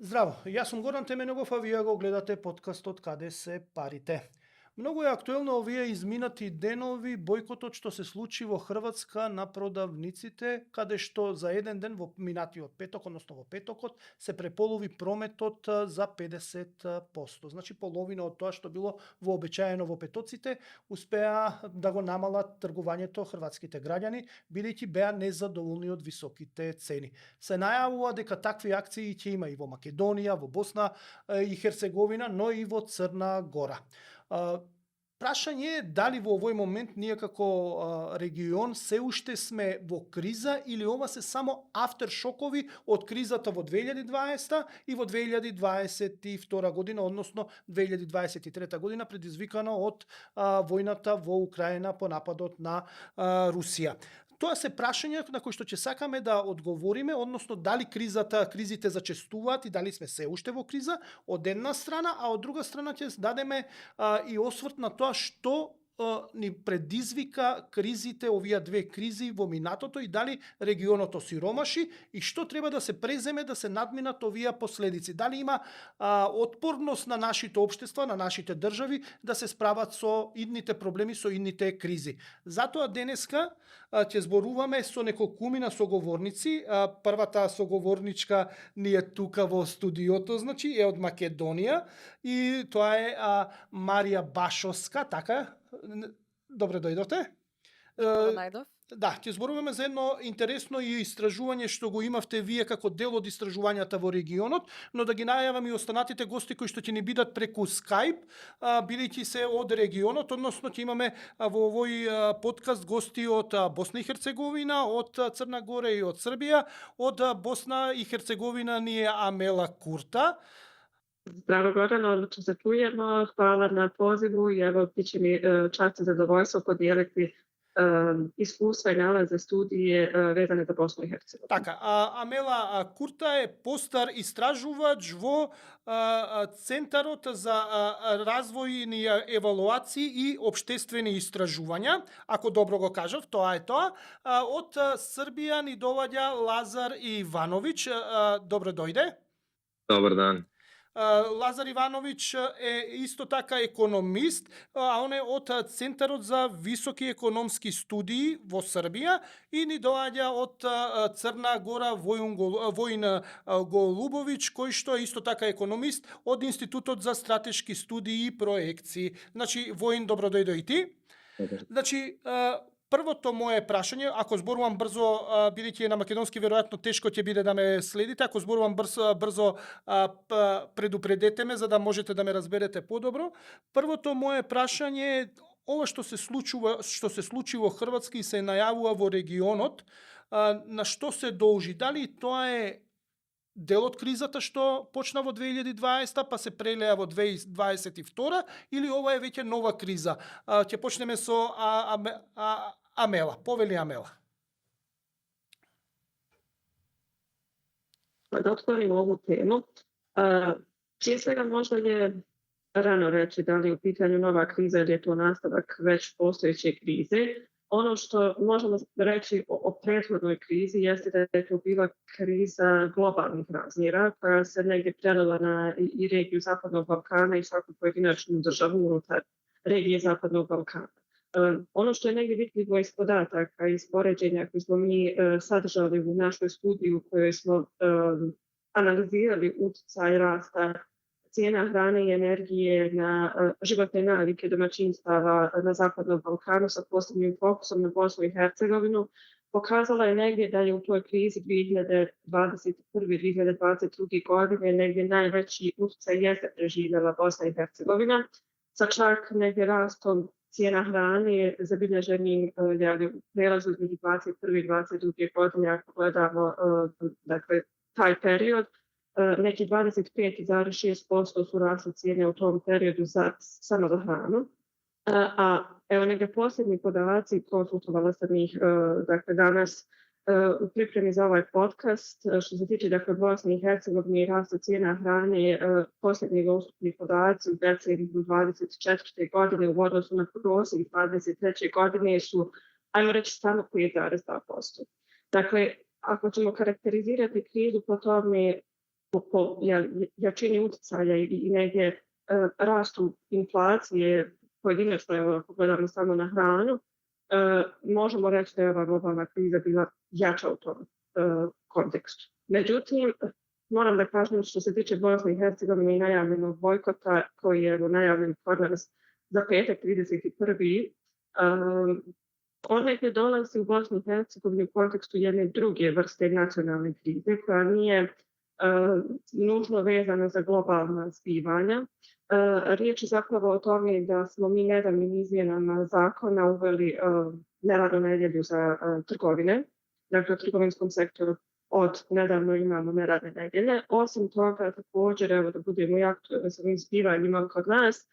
Здраво, јас сум Горан Теменогов, а вие го гледате подкастот Каде се парите. Многу е актуелно овие изминати денови бојкотот што се случи во Хрватска на продавниците, каде што за еден ден во минатиот петок, односно во петокот, се преполови прометот за 50%. Значи половина од тоа што било вообичаено во петоците, успеа да го намалат тргувањето хрватските граѓани, бидејќи беа незадоволни од високите цени. Се најавува дека такви акции ќе има и во Македонија, во Босна и Херцеговина, но и во Црна Гора. Прашање е дали во овој момент ние како регион се уште сме во криза или ова се само афтершокови од кризата во 2020 и во 2022 година, односно 2023 година, предизвикано од војната во Украина по нападот на Русија. Тоа се прашања на кои што ќе сакаме да одговориме, односно дали кризите зачестуваат и дали сме се уште во криза, од една страна, а од друга страна ќе дадеме и осврт на тоа што ни предизвика кризите, овие две кризи во минатото и дали регионот осиромаши и што треба да се преземе да се надминат овие последици. Дали има отпорност на нашите општества, на нашите држави да се справат со идните проблеми, со идните кризи. Затоа денеска ќе зборуваме со неколкумина соговорници. Првата соговорничка ни е тука во студиото, значи е од Македонија и тоа е Марија Башовска, така? Добре дојдовте. Добро најдов. Да, ќе зборуваме за едно интересно и истражување што го имавте вие како дел од истражувањата во регионот, но да ги најавам и останатите гости кои што ќе ни бидат преку Skype, бидејќи се од регионот, односно ќе имаме во овој подкаст гости од Босна и Херцеговина, од Црна Гора и од Србија. Од Босна и Херцеговина ни е Амела Курта. Здраво Горан, одлично се чујемо, хвала на позиву и ево биće mi čast i zadovoljstvo podijeliti iskustva i nalaze studije vezane za Bosnu i Hercegovinu. Така, Амела Курта е постар истражувач во Центарот за развојни евалуации и обштествени истражувања, ако добро го кажав, тоа е тоа. Од Србија ни доваѓа Лазар Ивановиќ. Добро дојде. Добар дан. Лазар Ивановиќ е исто така економист, а он е од Центарот за високи економски студии во Србија и ни доаѓа од Црна Гора Војн Голубовиќ, кој што е исто така економист од Институтот за стратешки студии и проекции. Значи, Војн, добро дојде и ти. Значи, првото мое прашање, ако зборувам брзо, бидејќи е на македонски веројатно тешко ќе биде да ме следите, ако зборувам брзо предупредете ме за да можете да ме разберете подобро. Првото мое прашање е ова што се случи во Хрватска и се најавува во регионот, на што се должи? Дали тоа е дел од кризата што почна во 2020 па се прелеа во 2022 или ова е веќе нова криза? Ќе почнеме со Амела. Повели Амела. Da otvorim ovu temu. Prije svega možda je rano reći da li je u pitanju nova kriza ili je to nastavak već postojeće krize. Ono što možemo reći o prethodnoj krizi jeste da je to bila kriza globalnih razmjera koja se negdje prelila na i regiju Zapadnog Balkana i svaku pojedinačnu državu unutar regije Zapadnog Balkana. Ono što je negdje vidljivo iz podataka i iz poređenja koje smo mi sadržali u našoj studiji u kojoj smo analizirali utjecaj rasta cijena hrane i energije na životne navike domaćinstava na Zapadnom Balkanu sa posebnim fokusom na Bosnu i Hercegovinu, pokazala je negdje da je u toj krizi 2021-2022 godine negdje najveći utjecaj jeste preživjela Bosna i Hercegovina, sa čak negdje rastom cijena hrane zabilježenim u prelazu između 21. i 22. godine, ako gledamo dakle, taj period, neki 25,6% su rasle cijene u tom periodu samo za hranu. A evo negdje posljednji podaci, konsultovala sam ih dakle, danas u pripremi za ovaj podcast. Što se tiče dakle, Bosne i Hercegovine i rasta cijena hrane, posljednji dostupni podaci u decembru 24. godine u odnosu na prosjek 23. godine su, ajmo reći, samo 5,2%. Dakle, ako ćemo karakterizirati krizu po tome po jačini utjecaja i negdje rastu inflacije pojedinačno, evo ako gledamo samo na hranu, možemo reći da je ova globalna kriza bila jača u tom kontekstu. Međutim, moram da kažem što se tiče Bosne i Hercegovine i najavljenog bojkota koji je najavljen kod nas za petak 31. On negdje dolazi u Bosni i Hercegovini u kontekstu jedne druge vrste nacionalne krize koja nije nužno vezana za globalna zbivanja. Riječ je zapravo o tome da smo mi nedavnim izmjenama zakona uveli neradnu nedjelju za trgovine, dakle u trgovinskom sektoru od nedavno imamo neradne nedjelje. Osim toga, također, evo da budemo i aktualni sa ovim zbivanjima kod nas,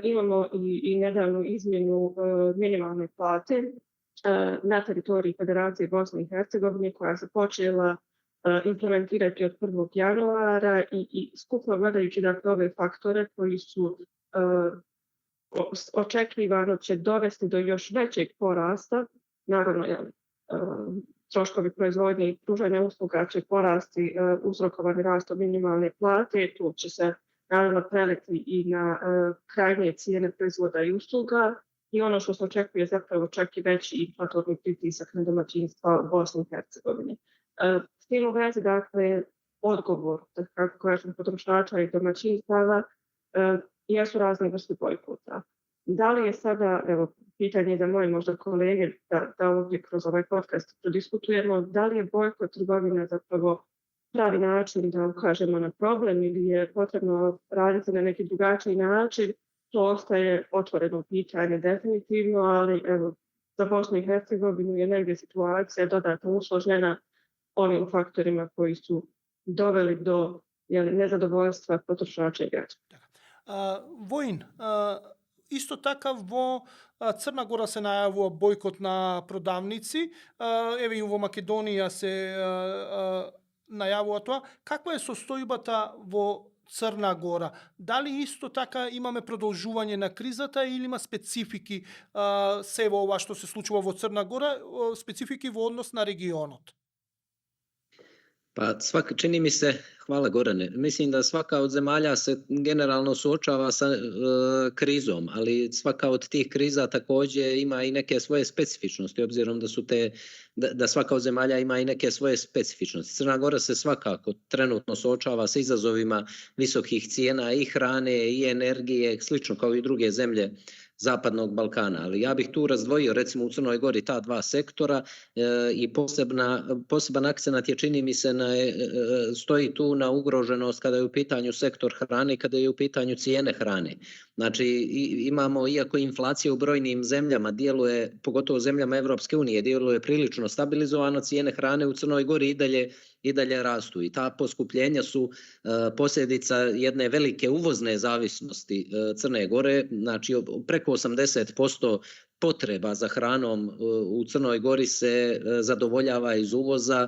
imamo i nedavnu izmjenu minimalne plate na teritoriji Federacije Bosne i Hercegovine koja se počela implementirati od 1. januara i skupno gledajući dakle ove faktore koji su očekivano će dovesti do još većeg porasta, naravno troškovi proizvodnje i pružanja usluga će porasti uzrokovani rastom minimalne plate, tu će se naravno preliti i na krajnje cijene proizvoda i usluga i ono što se očekuje zapravo čak i veći inflatorni pritisak na domaćinstva u Bosni i Hercegovini. S tim u vezi, dakle, odgovor, kako kažem, potrošača i domaćinstava jesu razne vrste bojkota. Da li je sada, evo, pitanje za moje možda kolege da ovdje kroz ovaj podcast prodiskutujemo, da li je bojkot trgovina zapravo pravi način da ukažemo na problem ili je potrebno raditi na neki drugačiji način, to ostaje otvoreno pitanje definitivno, ali evo, za Bosnu i Hercegovinu je negdje situacija dodatno usložnjena ovim faktorima koji su doveli do nezadovoljstva potrošača i građana. Vojin, isto takav Crna Gora se najavila bojkot na prodavnici, evo i u Makedoniji se najavila to. Kakva je sostojbата во Crna Gora? Da li isto така имаме продолжување на кризата или има специфики се во ова што се случува во Crna Gora, специфики во однос на регионот? Pa čini mi se, hvala Gorane, mislim da svaka od zemalja se generalno suočava sa krizom, ali svaka od tih kriza također ima i neke svoje specifičnosti, obzirom da svaka od zemalja ima i neke svoje specifičnosti. Crna Gora se svakako trenutno suočava sa izazovima visokih cijena i hrane i energije, slično kao i druge zemlje Zapadnog Balkana, ali ja bih tu razdvojio recimo u Crnoj Gori ta dva sektora i poseban akcenat je čini mi se stoji tu na ugroženost kada je u pitanju sektor hrane i kada je u pitanju cijene hrane. Znači imamo, iako inflacija u brojnim zemljama djeluje, pogotovo zemljama Evropske unije, djeluje prilično stabilizovano, cijene hrane u Crnoj Gori i dalje rastu i ta poskupljenja su posljedica jedne velike uvozne zavisnosti Crne Gore, znači preko 80% potreba za hranom u Crnoj Gori se zadovoljava iz uvoza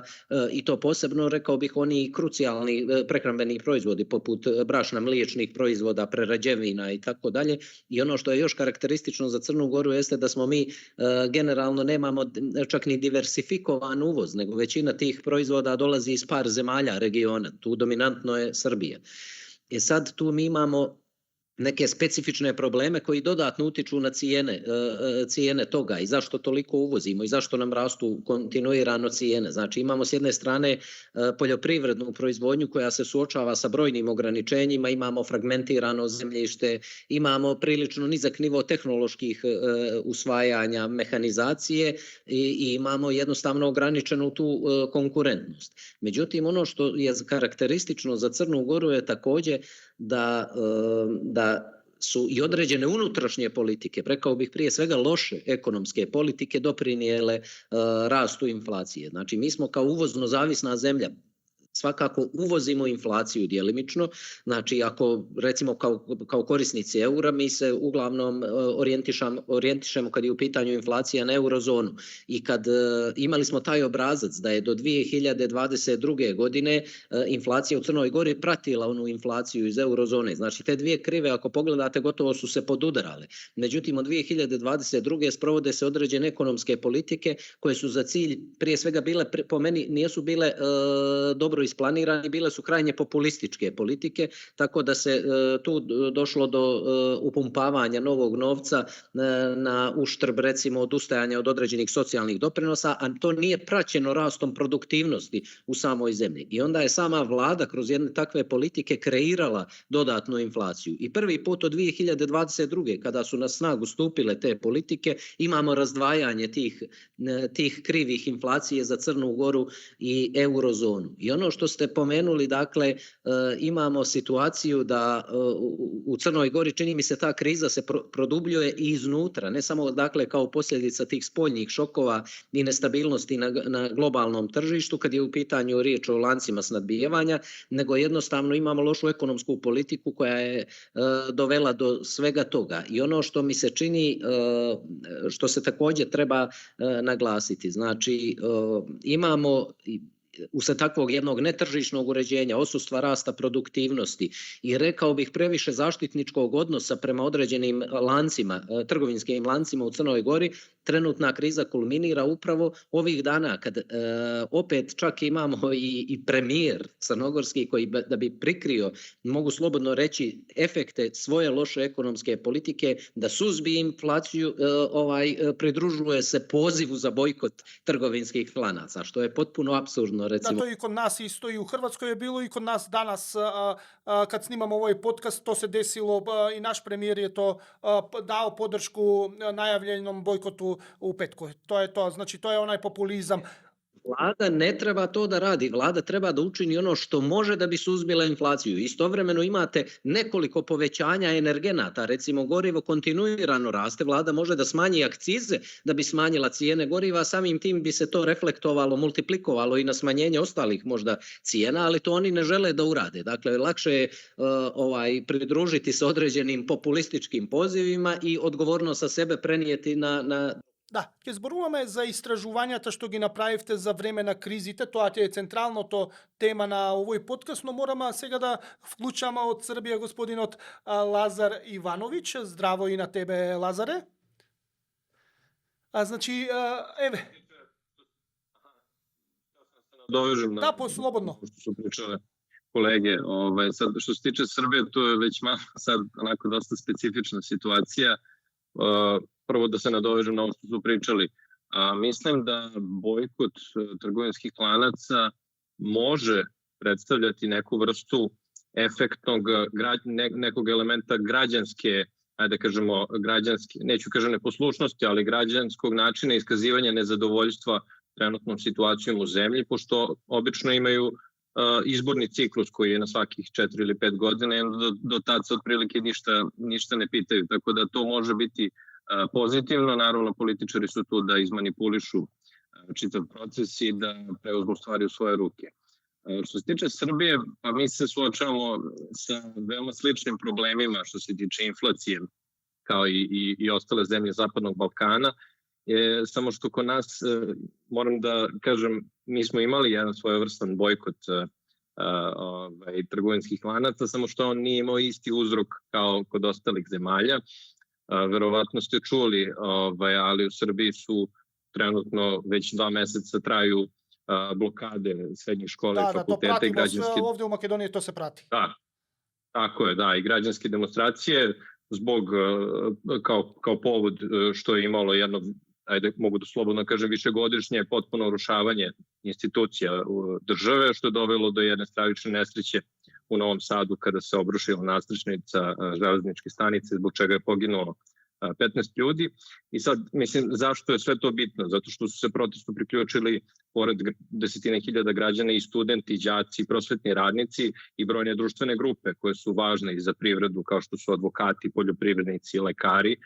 i to posebno, rekao bih, oni krucijalni prehrambeni proizvodi poput brašna, mliječnih proizvoda, prerađevina i tako dalje. I ono što je još karakteristično za Crnu Goru jeste da smo mi generalno nemamo čak ni diversifikovan uvoz, nego većina tih proizvoda dolazi iz par zemalja regiona. Tu dominantno je Srbija. Sad tu mi imamo neke specifične probleme koji dodatno utiču na cijene toga i zašto toliko uvozimo i zašto nam rastu kontinuirano cijene. Znači imamo s jedne strane poljoprivrednu proizvodnju koja se suočava sa brojnim ograničenjima, imamo fragmentirano zemljište, imamo prilično nizak nivo tehnoloških usvajanja mehanizacije i imamo jednostavno ograničenu tu konkurentnost. Međutim, ono što je karakteristično za Crnu Goru je također da su i određene unutrašnje politike, rekao bih prije svega loše ekonomske politike, doprinijele rastu inflacije. Znači mi smo kao uvozno zavisna zemlja, svakako uvozimo inflaciju djelimično, znači ako recimo kao korisnici eura mi se uglavnom orijentišemo kad je u pitanju inflacija na eurozonu i kad imali smo taj obrazac da je do 2022. godine inflacija u Crnoj Gori pratila onu inflaciju iz eurozone, znači te dvije krive ako pogledate gotovo su se podudarale. Međutim od 2022. sprovode se određene ekonomske politike koje su za cilj prije svega bile, po meni nisu bile dobro isplanirani, bile su krajnje populističke politike, tako da se tu došlo do upumpavanja novog novca na uštrb recimo odustajanja od određenih socijalnih doprinosa, a to nije praćeno rastom produktivnosti u samoj zemlji. I onda je sama vlada kroz jedne takve politike kreirala dodatnu inflaciju. I prvi put od 2022. kada su na snagu stupile te politike, imamo razdvajanje tih krivih inflacije za Crnu Goru i eurozonu. I ono što ste pomenuli, dakle, imamo situaciju da u Crnoj Gori, čini mi se, ta kriza se produbljuje i iznutra, ne samo dakle kao posljedica tih spoljnih šokova i nestabilnosti na globalnom tržištu kad je u pitanju riječ o lancima snabdijevanja, nego jednostavno imamo lošu ekonomsku politiku koja je dovela do svega toga. I ono što mi se čini, što se također treba naglasiti, znači imamo usred takvog jednog netržišnog uređenja, odsustva rasta produktivnosti i rekao bih previše zaštitničkog odnosa prema određenim lancima, trgovinskim lancima u Crnoj Gori, trenutna kriza kulminira upravo ovih dana kad opet čak imamo i premijer crnogorski koji da bi prikrio, mogu slobodno reći, efekte svoje loše ekonomske politike, da suzbije inflaciju, pridružuje se pozivu za bojkot trgovinskih lanaca, što je potpuno apsurdno. Recimo. Da, to i kod nas isto i u Hrvatskoj je bilo i kod nas danas kad snimamo ovaj podcast, to se desilo i naš premijer je to dao podršku najavljenom bojkotu u petku. To je to, znači to je onaj populizam. Vlada ne treba to da radi, vlada treba da učini ono što može da bi suzbila inflaciju. Istovremeno imate nekoliko povećanja energenata, recimo gorivo kontinuirano raste, vlada može da smanji akcize da bi smanjila cijene goriva, samim tim bi se to reflektovalo, multiplikovalo i na smanjenje ostalih možda cijena, ali to oni ne žele da urade. Dakle, lakše je pridružiti se određenim populističkim pozivima i odgovornost sa sebe prenijeti na Да, ќе зборуваме за истражувањата што ги направивте за време на кризите, тоа ќе е централното тема на овој подкаст, но мораме сега да вклучаме од Србија господинот Лазар Ивановиќ. Здраво и на тебе, Лазаре. Значи, еве. Dovežem Да, по-слободно. Što su pričale kolege. Sad, što se tiče Srbije, to je već malo sad onako dosta specifična situacija. Prvo da se nadovežem na ovo što su pričali. Mislim da bojkot trgovinskih lanaca može predstavljati neku vrstu efektnog, nekog elementa građanske, ajde kažemo, građanske, neću kažem neposlušnosti, ali građanskog načina iskazivanja nezadovoljstva trenutnom situacijom u zemlji, pošto obično imaju izborni ciklus koji je na svakih 4 ili 5 godina i do tad se otprilike ništa ne pitaju. Tako da to može biti pozitivno. Naravno, političari su tu da izmanipulišu čitav proces i da preuzmu stvari u svoje ruke. Što se tiče Srbije, pa mi se suočavamo sa veoma sličnim problemima što se tiče inflacije kao i ostale zemlje Zapadnog Balkana. Samo što kod nas, moram da kažem, mi smo imali jedan svojevrstan bojkot trgovinskih lanaca, samo što on nije imao isti uzrok kao kod ostalih zemalja. Verovatno ste čuli, ali u Srbiji su trenutno već 2 meseca traju blokade srednjih škola i fakulteta i građanske... Da, ovdje u Makedoniji to se prati. Da, tako je, da, i građanske demonstracije zbog, kao povod što je imalo jedno, ajde mogu da slobodno kažem, višegodišnje potpuno urušavanje institucija države, što je dovelo do jedne stravične nesreće u Novom Sadu kada se obrušila nadstrešnica železničke stanice, zbog čega je poginulo 15 ljudi. I sad, mislim, zašto je sve to bitno? Zato što su se protestu priključili pored desetine hiljada građana i studenti, đaci, prosvetni radnici i brojne društvene grupe koje su važne i za privredu, kao što su advokati, poljoprivrednici, lekari.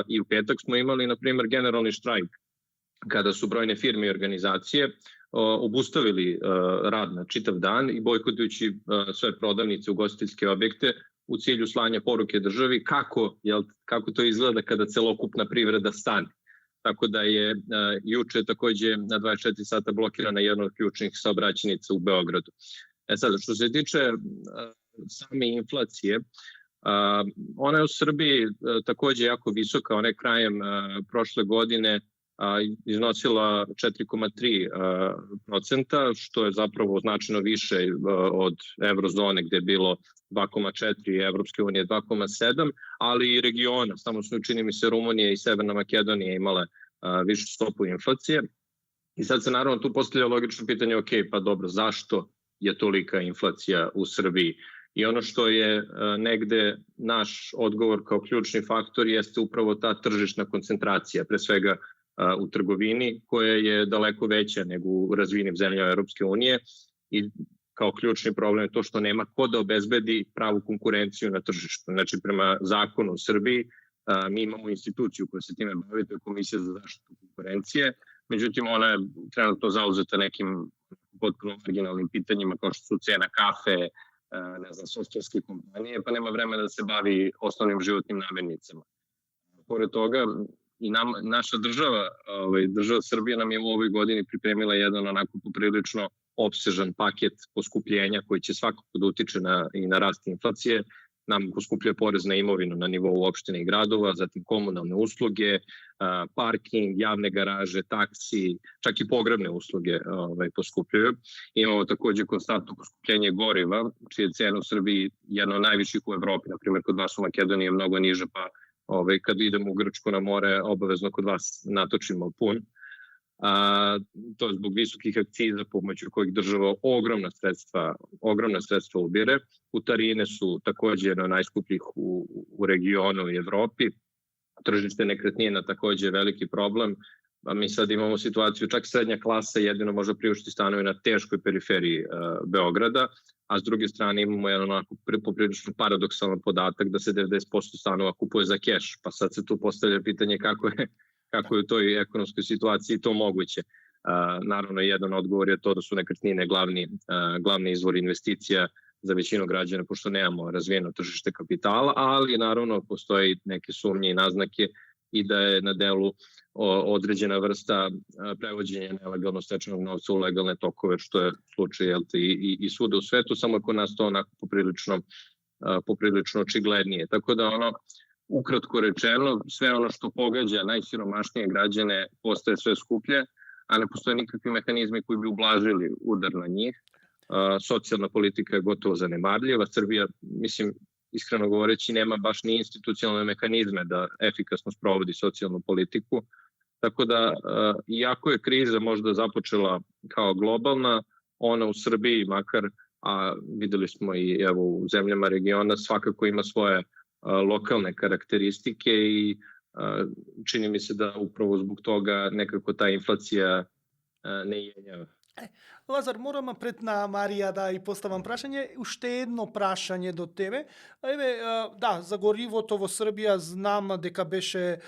I u petak smo imali, na primjer, generalni štrajk, kada su brojne firme i organizacije obustavili rad na čitav dan i bojkotujući sve prodavnice, ugostiteljske objekte u cilju slanja poruke državi kako to izgleda kada celokupna privreda stane. Tako da je juče takođe na 24 sata blokirana jedna od ključnih saobraćajnica u Beogradu. Sad, što se tiče same inflacije, ona je u Srbiji takođe jako visoka, ona je krajem prošle godine iznosila 4,3%, što je zapravo značajno više od eurozone gde je bilo 2,4, Evropske unije 2,7, ali i regiona, samo su čini mi se Rumunija i Severna Makedonija imale višu stopu inflacije. I sad se naravno tu postavlja logično pitanje, ok, pa dobro, zašto je tolika inflacija u Srbiji? I ono što je negde naš odgovor kao ključni faktor jeste upravo ta tržišna koncentracija, pre svega u trgovini, koja je daleko veća nego u razvijenim zemljama Europske unije i kao ključni problem je to što nema ko da obezbedi pravu konkurenciju na tržištu. Znači, prema zakonu u Srbiji mi imamo instituciju koja se time bavi, to je Komisija za zaštitu konkurencije, međutim ona je trenutno zauzeta nekim potpuno marginalnim pitanjima kao što su cena kafe, ne znam, softverske kompanije, pa nema vremena da se bavi osnovnim životnim namirnicama. Pored toga, i naša država, država Srbija nam je u ovoj godini pripremila jedan onako poprilično opsežan paket poskupljenja koji će svakako da utiče i na rast inflacije. Nam poskupljuje porez na imovinu na nivou opštine i gradova, zatim komunalne usluge, parking, javne garaže, taksi, čak i pogrebne usluge poskupljuju. Imamo takođe konstantno poskupljenje goriva, čije cena u Srbiji jedna od najviših u Evropi, na primjer kod vas u Makedoniji je mnogo niže, pa kad idemo u Grčku na more, obavezno kod vas natočimo pun. To je zbog visokih akciza pomoću kojih država ogromna sredstva ubire. Putarine su takođe jedna od najskupljih u regionu i Evropi. Tržište nekretnina takođe je veliki problem. Mi sad imamo situaciju, čak srednja klasa jedino može priuštiti stanove na teškoj periferiji Beograda, a s druge strane imamo jedan onako poprilično paradoksalan podatak da se 90% stanova kupuje za keš, pa sad se tu postavlja pitanje kako je u toj ekonomskoj situaciji to moguće. Naravno, jedan odgovor je to da su nekretnine glavni izvor investicija za većinu građana, pošto nemamo razvijeno tržište kapitala, ali naravno postoji neke sumnje i naznake i da je na delu određena vrsta prevođenja nelegalno stečenog novca u legalne tokove, što je slučaj i svuda u svetu, samo kod nas to onako poprilično očiglednije. Tako da ukratko rečeno, sve ono što pogađa najsiromašnije građane postaje sve skuplje, a ne postoje nikakvi mehanizmi koji bi ublažili udar na njih. Socijalna politika je gotovo zanemarljiva. Srbija, mislim, iskreno govoreći, nema baš ni institucionalne mehanizme da efikasno sprovodi socijalnu politiku. Tako da, iako je kriza možda započela kao globalna, ona u Srbiji makar, a videli smo i evo u zemljama regiona, svakako ima svoje lokalne karakteristike i čini mi se da upravo zbog toga nekako ta inflacija ne jenjava. Лазар, морам пред на Марија да и поставам прашање, уште едно прашање до тебе. Да, за горивото во Србија знам дека беше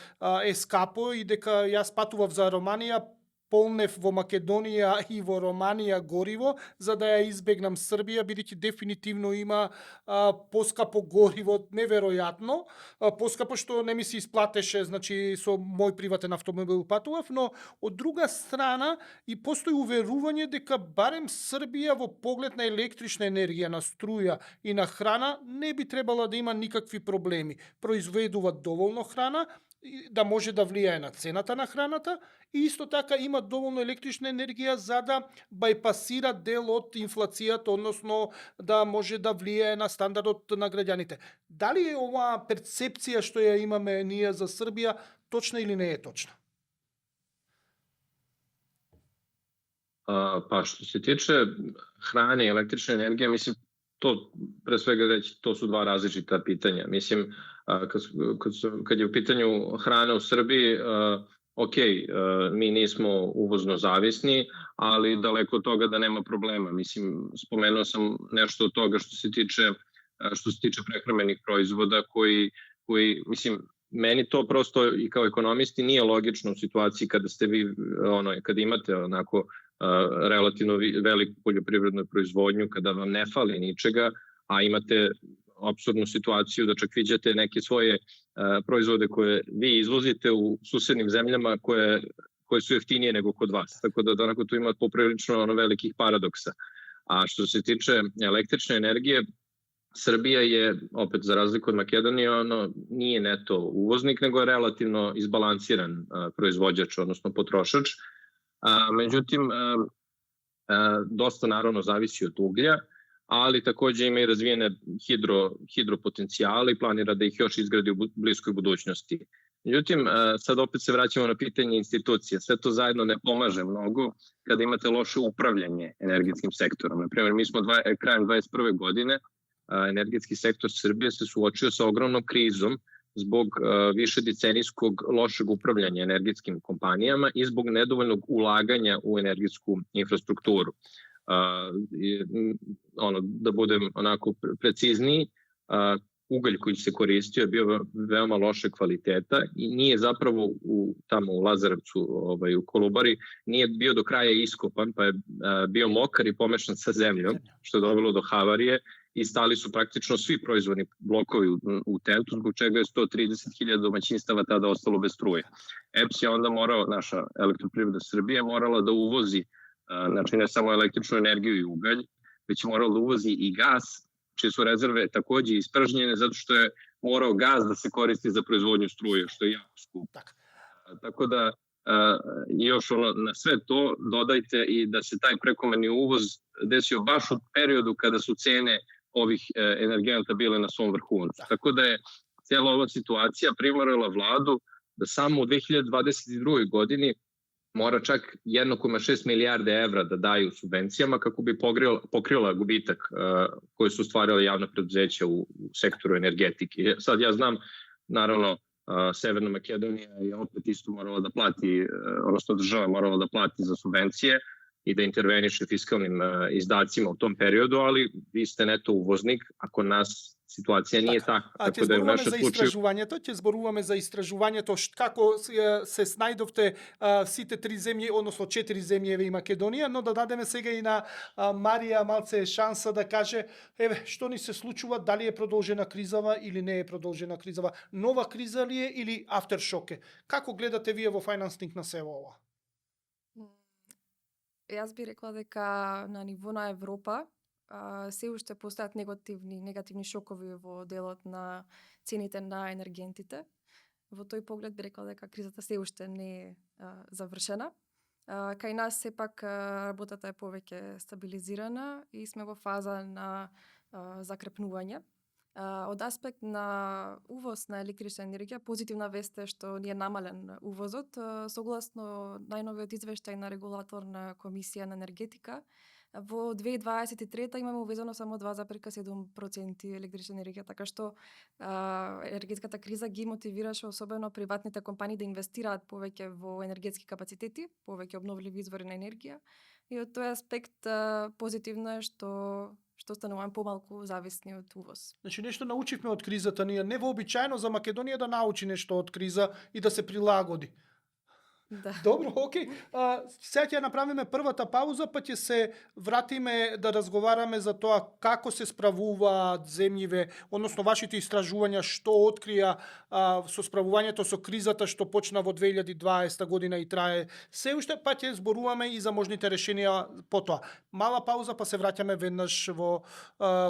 скапо и дека јас патував за Романија, полнев во Македонија и во Романија гориво, за да ја избегнам Србија, бидејќи дефинитивно има поскапо гориво, неверојатно, поскапо што не ми се исплатеше, значи со мој приватен автомобил патував, но од друга страна и постои уверување дека барем Србија во поглед на електрична енергија, на струја и на храна не би требала да има никакви проблеми. Произведува доволно храна, да може да влијае на цената на храната и исто така има доволно електрична енергија за да бајпасира дел од инфлацијата, односно да може да влијае на стандардот на граѓаните. Дали е оваа перцепција што ја имаме ние за Србија точна или не е точна? Pa što se tiče hrane i električne energije, mislim, to pre svega reći, to su dva različita pitanja. Mislim, kad je u pitanju hrana u Srbiji, ok, mi nismo uvozno zavisni, ali daleko od toga da nema problema. Mislim, spomenuo sam nešto od toga što se tiče prehrambenih proizvoda koji, mislim, meni to prosto i kao ekonomisti nije logično u situaciji kada ste vi, kada imate onako relativno veliku poljoprivrednu proizvodnju, kada vam ne fali ničega, a imate apsurdnu situaciju da čak viđate neke svoje proizvode koje vi izvozite u susednim zemljama koje su jeftinije nego kod vas. Tako da onako tu ima poprilično velikih paradoksa. A što se tiče električne energije, Srbija je, opet za razliku od Makedonije, nije neto uvoznik, nego je relativno izbalansiran proizvođač, odnosno potrošač. Međutim, dosta naravno zavisi od uglja, ali takođe ima i razvijene hidropotencijale i planira da ih još izgradi u bliskoj budućnosti. Međutim, sad opet se vraćamo na pitanje institucije. Sve to zajedno ne pomaže mnogo kada imate loše upravljanje energetskim sektorom. Naprimjer, mi smo krajem 2021. godine, energetski sektor Srbije se suočio sa ogromnom krizom zbog višedecenijskog lošeg upravljanja energetskim kompanijama i zbog nedovoljnog ulaganja u energetsku infrastrukturu. Da budem onako precizniji, ugalj koji se koristio je bio veoma loše kvaliteta i nije zapravo tamo u Lazarevcu, u Kolubari, nije bio do kraja iskopan, pa je bio mokar i pomešan sa zemljom, što je dovelo do havarije i stali su praktično svi proizvodni blokovi u tentu, zbog čega je 130.000 domaćinstava tada ostalo bez struje. EPS je onda morao, naša Elektroprivreda Srbije, morala da uvozi, znači ne samo električnu energiju i ugalj, već je morala da uvozi i gas, čije su rezerve takođe ispražnjene zato što je morao gas da se koristi za proizvodnju struje, što je jako skupo. Tako da još na sve to dodajte i da se taj prekomerni uvoz desio baš u periodu kada su cene ovih energenata bile na svom vrhuncu. Tako da je cijela ova situacija primorala vladu da samo u 2022. godini mora čak 1,6 milijarde evra da daju subvencijama kako bi pokrila gubitak koje su stvarale javna preduzeća u sektoru energetike. Sad ja znam, naravno, Severna Makedonija je opet isto morala da plati, odnosno država morala da plati za subvencije i da interveniše fiskalnim izdacima u tom periodu, ali vi ste neto uvoznik, ako nas situacija nije така. А ќе зборуваме за истражувањето, како се снајдовте сите три земји, односно 4 земји и Македонија, но да дадеме сега и на Марија малце шанса да каже, што ни се случува, дали е продолжена кризава или не е продолжена кризава, нова криза ли е или афтершок е? Како гледате вие во Финансинг на сево ова? Јас би рекла дека на ниво на Европа се уште постојат негативни шокови во делот на цените на енергентите. Во тој поглед би рекла дека кризата се уште не е завршена. Кај нас сепак работата е повеќе стабилизирана и сме во фаза на закрепнување. Од аспект на увоз на електрична енергија, позитивна вест е што ни е намален увозот. Согласно најновиот извештај на регулаторна комисија на енергетика, во 2023 имаме увезено само 2,7% електрична енергија, така што енергетската криза ги мотивираше особено приватните компании да инвестираат повеќе во енергетски капацитети, повеќе обновливи извори на енергија. И од тој аспект позитивно е што стануваме помалку зависни од увоз. Значи нешто научивме од кризата, ние невообичаено за Македонија да научи нешто од криза и да се прилагоди. Да. Добро, окей. Сега ќе направиме првата пауза, па ќе се вратиме да разговараме за тоа како се справуваат земјиве, односно вашите истражувања, што открија со справувањето со кризата што почна во 2020 година и трае се уште, па ќе зборуваме и за можните решенија потоа. Мала пауза, па се враќаме веднаш во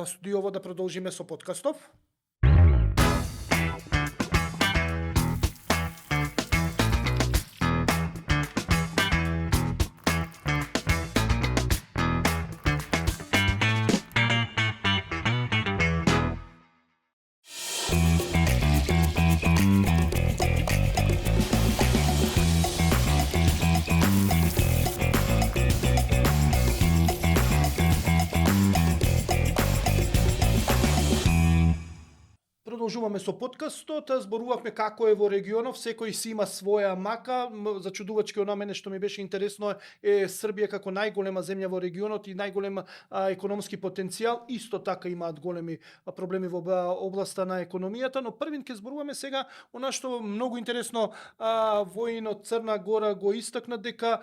студиово да продолжиме со подкастов. Продолжуваме со подкастот, зборувавме како е во регионов, секој си има своја мака. Зачудувачки на мене што ми беше интересно е Србија како најголема земја во регионот и најголем економски потенцијал, исто така имаат големи проблеми во областа на економијата, но првин ќе зборуваме сега она што многу интересно воинот Црна Гора го истакна дека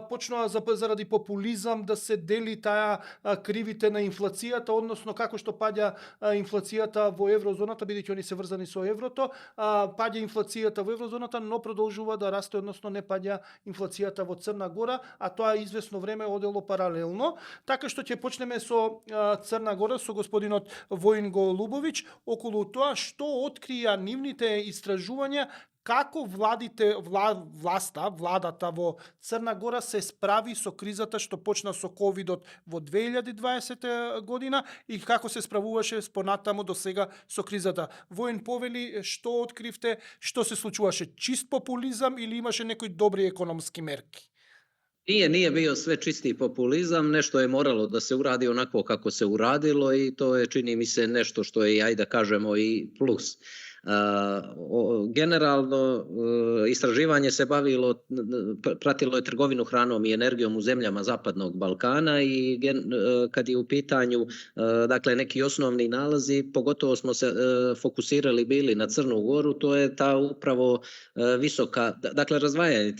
почнува заради популизам да се дели таа кривите на инфлацијата, односно како што паѓа инфлацијата во еврозоната, бидејќи они се врзани со еврото, паѓа инфлацијата во еврозоната, но продолжува да расте, односно не паѓа инфлацијата во Црна Гора, а тоа известно време одело паралелно. Така што ќе почнеме со Црна Гора, со господинот Воин Голубовиќ, околу тоа што открија нивните истражувања, како владата во Црна Гора се справи со кризата што почна со ковидот во 2020 година и како се справуваше понатаму до сега со кризата. Воин, повели што откривте, што се случуваше, чист популизам или имаше некои добри економски мерки? Nije bio sve čisti populizam, nešto je moralo da se uradi onako kako se uradilo i to je, čini mi se, nešto što je, ajde da kažemo, i plus. Generalno istraživanje se pratilo je trgovinu hranom i energijom u zemljama Zapadnog Balkana i kad je u pitanju dakle neki osnovni nalazi, pogotovo smo se fokusirali bili na Crnu Goru, to je ta upravo visoka, dakle razdvajanje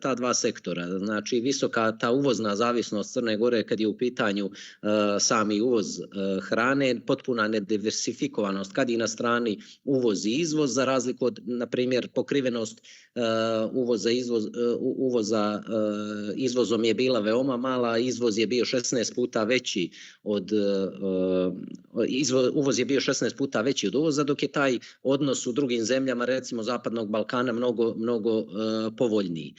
ta dva sektora, znači visoka ta uvozna zavisnost Crne Gore kad je u pitanju sami uvoz hrane, potpuna nediversifikovanost kad je na strani uvoz i izvoz, za razliku od, na primjer, pokrivenost uvoza izvozom je bila veoma mala, izvoz je bio 16 puta veći od uvoz je bio 16 puta veći od uvoza, dok je taj odnos u drugim zemljama, recimo Zapadnog Balkana, mnogo povoljniji.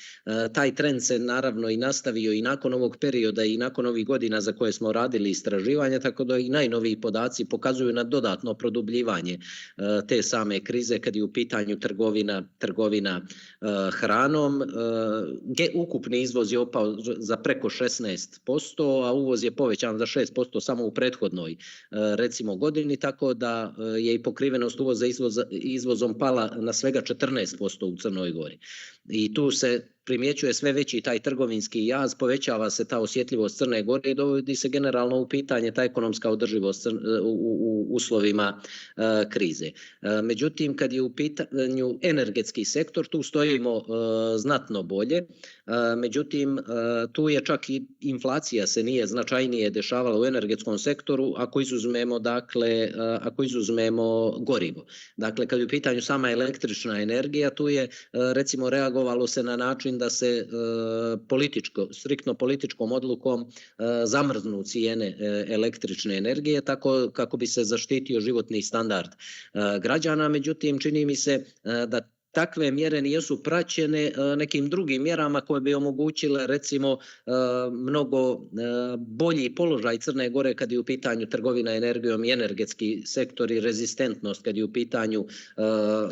Taj trend se naravno i nastavio i nakon ovog perioda i nakon ovih godina za koje smo radili istraživanja, tako da i najnoviji podaci pokazuju na dodatno produbljivanje te same krize kad je u pitanju trgovina hranom. Ukupni izvoz je opao za preko 16%, a uvoz je povećan za 6% samo u prethodnoj recimo godini, tako da je i pokrivenost uvoza izvozom pala na svega 14% u Crnoj Gori. I tu se primjećuje sve veći taj trgovinski jaz, povećava se ta osjetljivost Crne Gore i dovodi se generalno u pitanje ta ekonomska održivost u uslovima krize. Međutim, kad je u pitanju energetski sektor, tu stojimo znatno bolje. Međutim, tu je čak i inflacija se nije značajnije dešavala u energetskom sektoru ako izuzmemo gorivo. Dakle, kad je u pitanju sama električna energija, tu je recimo reagovalo se na način da se striktno političkom odlukom zamrznu cijene električne energije tako kako bi se zaštitio životni standard građana. Međutim, čini mi se da takve mjere nisu praćene nekim drugim mjerama koje bi omogućile recimo mnogo bolji položaj Crne Gore kad je u pitanju trgovina energijom i energetski sektor i rezistentnost kad je u pitanju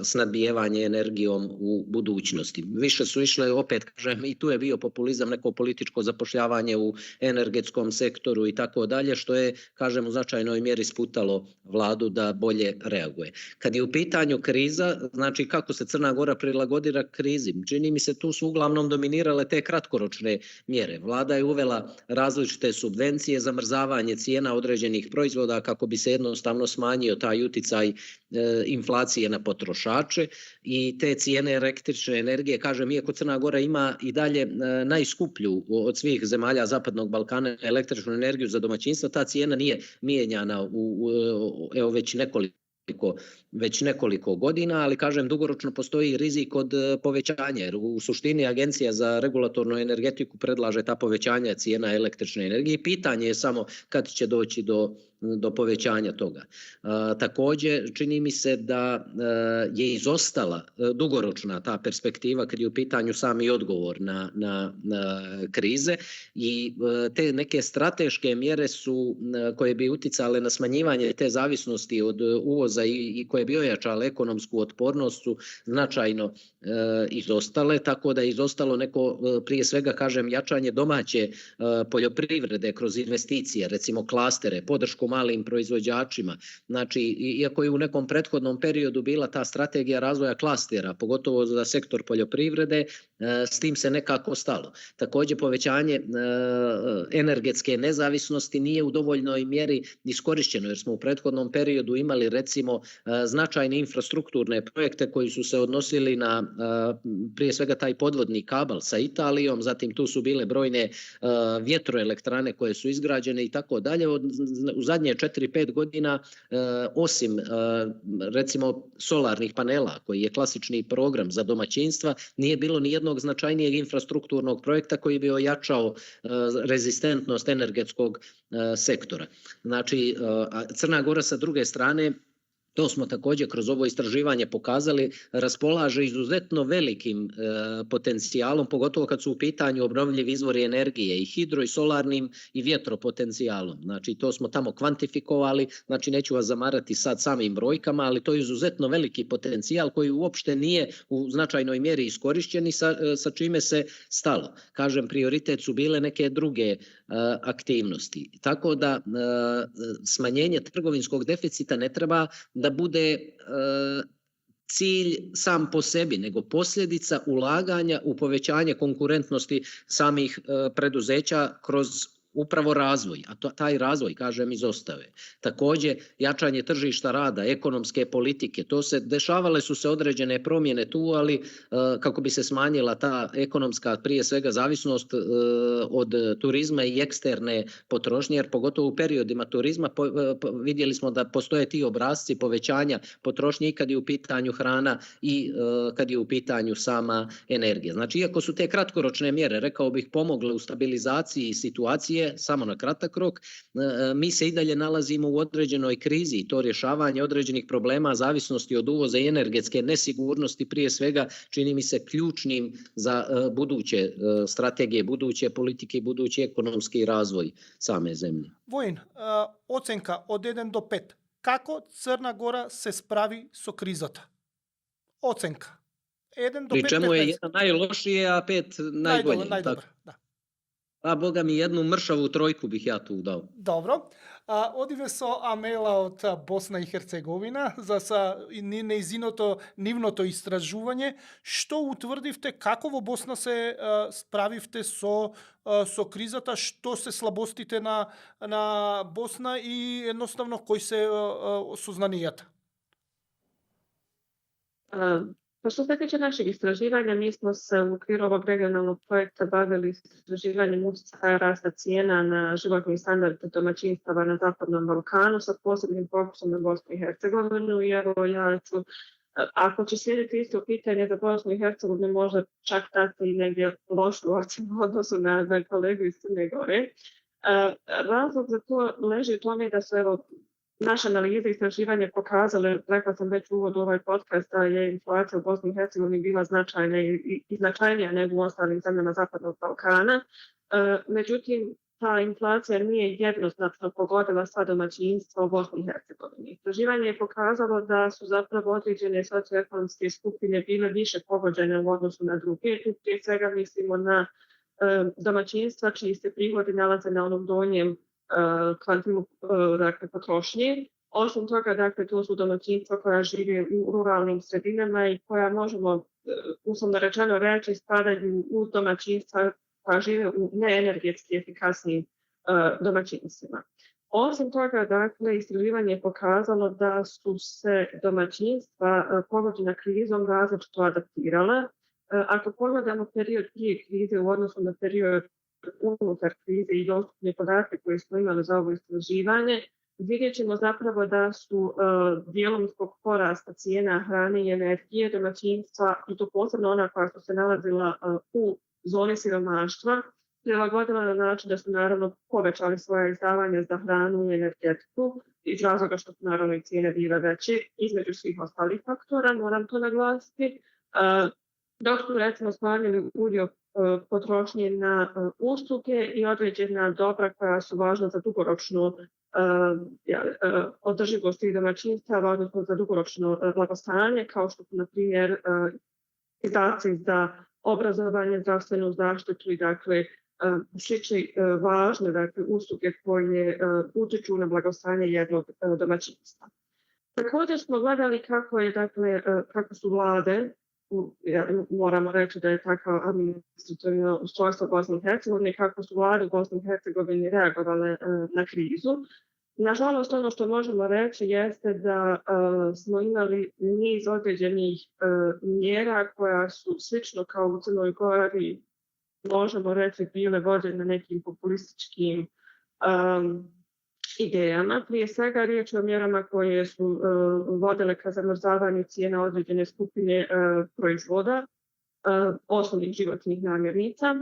snabdijevanje energijom u budućnosti. Više su išle, opet kažem, i tu je bio populizam, neko političko zapošljavanje u energetskom sektoru i tako dalje, što je, kažem, u značajnoj mjeri sputalo vladu da bolje reaguje. Kad je u pitanju kriza, znači kako se Crna Gora prilagodila krizi. Čini mi se tu su uglavnom dominirale te kratkoročne mjere. Vlada je uvela različite subvencije, zamrzavanje cijena određenih proizvoda kako bi se jednostavno smanjio taj uticaj inflacije na potrošače i te cijene električne energije, kažem, iako Crna Gora ima i dalje najskuplju od svih zemalja Zapadnog Balkana električnu energiju za domaćinstva, ta cijena nije mijenjana evo već nekoliko godina, ali kažem dugoročno postoji rizik od povećanja, jer u suštini Agencija za regulatornu energetiku predlaže ta povećanja cijena električne energije. Pitanje je samo kad će doći do povećanja toga. Također, čini mi se da je izostala dugoročna ta perspektiva kad je u pitanju sami odgovor na krize i te neke strateške mjere su koje bi uticale na smanjivanje te zavisnosti od uvoza i koje bi ojačale ekonomsku otpornost su značajno izostale, tako da je izostalo neko, prije svega kažem, jačanje domaće poljoprivrede kroz investicije, recimo klastere, podršku malim proizvođačima. Znači, iako je u nekom prethodnom periodu bila ta strategija razvoja klastera, pogotovo za sektor poljoprivrede, s tim se nekako stalo. Također, povećanje energetske nezavisnosti nije u dovoljnoj mjeri iskorišćeno, jer smo u prethodnom periodu imali recimo značajne infrastrukturne projekte koji su se odnosili na prije svega taj podvodni kabel sa Italijom, zatim tu su bile brojne vjetroelektrane koje su izgrađene i tako dalje. U zadnje zadnje 4-5 godina, osim recimo solarnih panela, koji je klasični program za domaćinstva, nije bilo ni jednog značajnijeg infrastrukturnog projekta koji bi ojačao rezistentnost energetskog sektora. Znači, Crna Gora sa druge strane, to smo također kroz ovo istraživanje pokazali, raspolaže izuzetno velikim potencijalom, pogotovo kad su u pitanju obnovljivi izvori energije, i hidro, i solarnim, i vjetropotencijalom. Znači, to smo tamo kvantifikovali, znači neću vas zamarati sad samim brojkama, ali to je izuzetno veliki potencijal koji uopšte nije u značajnoj mjeri iskorišćen i sa čime se stalo. Kažem, prioritet su bile neke druge aktivnosti. Tako da smanjenje trgovinskog deficita ne treba da bude cilj sam po sebi, nego posljedica ulaganja u povećanje konkurentnosti samih preduzeća kroz upravo razvoj, a taj razvoj, kažem, izostave. Također, jačanje tržišta rada, ekonomske politike, dešavale su se određene promjene tu, ali kako bi se smanjila ta ekonomska, prije svega, zavisnost od turizma i eksterne potrošnje, jer pogotovo u periodima turizma vidjeli smo da postoje ti obrasci povećanja potrošnje i kad je u pitanju hrana i kad je u pitanju sama energija. Znači, iako su te kratkoročne mjere, rekao bih, pomogle u stabilizaciji situacije, samo na kratak rok, mi se i dalje nalazimo u određenoj krizi i to rješavanje određenih problema zavisnosti od uvoza i energetske nesigurnosti prije svega čini mi se ključnim za buduće strategije, buduće politike i budući ekonomski razvoj same zemlje. Vojin, ocenka od 1 do 5. Kako Crna Gora se spravi со кризата? Оценка. 1 do 5. Pri čemu je 1 najlošije, a 5 najbolje. Najdobar, da. A Boga mi, 1 mršavu trojku bih ja tu dao. Добро. Одиме со Амела од Босна и Херцеговина за нивното истражување. Што утврдивте, како во Босна се справивте со кризата, што се слабостите на Босна и едноставно кои се сознанијата? Pa što se tiče našeg istraživanja, mi smo se u okviru ovog regionalnog projekta bavili istraživanjem utjecaja rasta cijena na životni standard domaćinstava na Zapadnom Balkanu sa posebnim fokusom na Bosnu i Hercegovinu. I evo ja ću, ako će slijediti isto pitanje za Bosnu i Hercegovinu, možda čak dati i negdje lošu ocjenu u odnosu na kolegu iz Crne Gore. Razlog za to leži u tome da su naše analize i istraživanje pokazale, rekla sam već u uvodu ovaj podcast, da je inflacija u Bosni i Hercegovini bila značajna i značajnija nego u ostalim zemljama Zapadnog Balkana. Međutim, ta inflacija nije jednoznačno pogodila sva domaćinstva u Bosni i Hercegovini. Istraživanje je pokazalo da su zapravo određene socioekonomske skupine bile više pogođene u odnosu na druge. Tu prije svega mislimo na domaćinstva čiji se prihodi nalaze na onom donjem kvantimu potrošnje. Osim toga, dakle, to su domaćinstva koja žive u ruralnim sredinama i koja možemo, uslovno rečeno reći, spadaju u domaćinstva koja žive u neenergetski efikasnim domaćinstvima. Osim toga, dakle, istraživanje je pokazalo da su se domaćinstva pogođena krizom različito adaptirala. Ako pogledamo period prije krize u odnosu na period unutar krize i dostupne podatke koje smo imali za ovo istraživanje, vidjet ćemo zapravo da su dijelom zbog porasta cijena hrane i energije domaćinstva, i to posebno ona koja su se nalazila u zoni siromaštva, prilagodila na način da su naravno povećali svoje izdavanja za hranu i energetiku, iz razloga što su naravno i cijene bile veće, između svih ostalih faktora, moram to naglasiti. Dok su recimo smanjili udio potrošnje na usluge i određena dobra koja su važna za dugoročnu održivost i domaćinstava, odnosno za dugoročno blagostanje, kao što su, na primjer, izdaci za obrazovanje, zdravstvenu zaštitu i dakle slične važne usluge koje utiču na blagostanje jednog domaćinstva. Također smo gledali kako su vlade, moramo reći da je takav administrativno ustrojstvo Bosne i Hercegovine, kako su vlade u Bosni i Hercegovini reagovale na krizu. Nažalost, ono što možemo reći jeste da smo imali niz određenih mjera koja su slično kao u Crnoj Gori, možemo reći, bile vođene nekim populističkim idejama. Prije svega riječ je o mjerama koje su vodile ka zamrzavanju cijena određene skupine proizvoda, osnovnih životnih namirnica.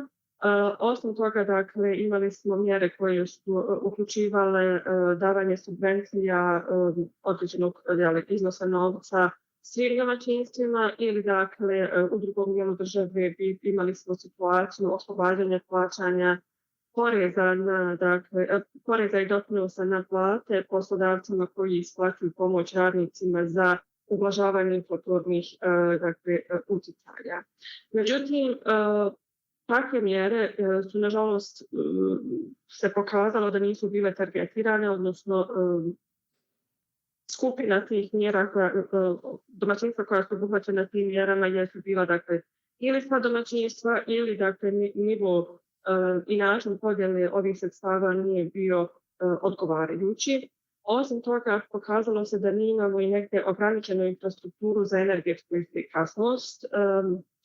Osim toga, dakle, imali smo mjere koje su uključivale davanje subvencija određenog iznosa novca svim domaćinstvima ili, dakle, u drugom dijelu države imali smo situaciju oslobađanja plaćanja poreza i doprinosa na plate poslodavcima koji isplaćuju pomoć radnicima za ublažavanje inflatornih utjecaja. Međutim, takve mjere su nažalost se pokazalo da nisu bile targetirane, odnosno skupina tih mjera, domaćinstva koja su obuhvaćena tim mjerama jesu bila, dakle, ili sva domaćinstva ili, dakle, nivo i način podjele ovih sredstava nije bio odgovarajući. Osim toga, pokazalo se da mi imamo i negdje ograničenu infrastrukturu za energetsku efikasnost.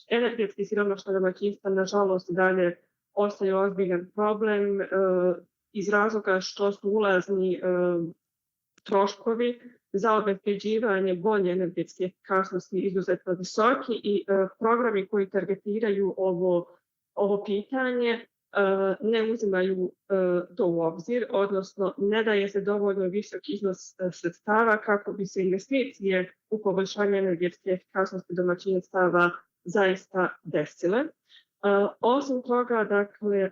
Energetski siromašna domaćinstva, nažalost, dalje ostaju ozbiljan problem iz razloga što su ulazni troškovi za obezbeđivanje bolje energetske efikasnosti izuzetno visoki i programi koji targetiraju ovo pitanje ne uzimaju to u obzir, odnosno ne daje se dovoljno visok iznos sredstava kako bi se investicije u poboljšanje energetske efikasnosti domaćinstava zaista desile. Osim toga, dakle,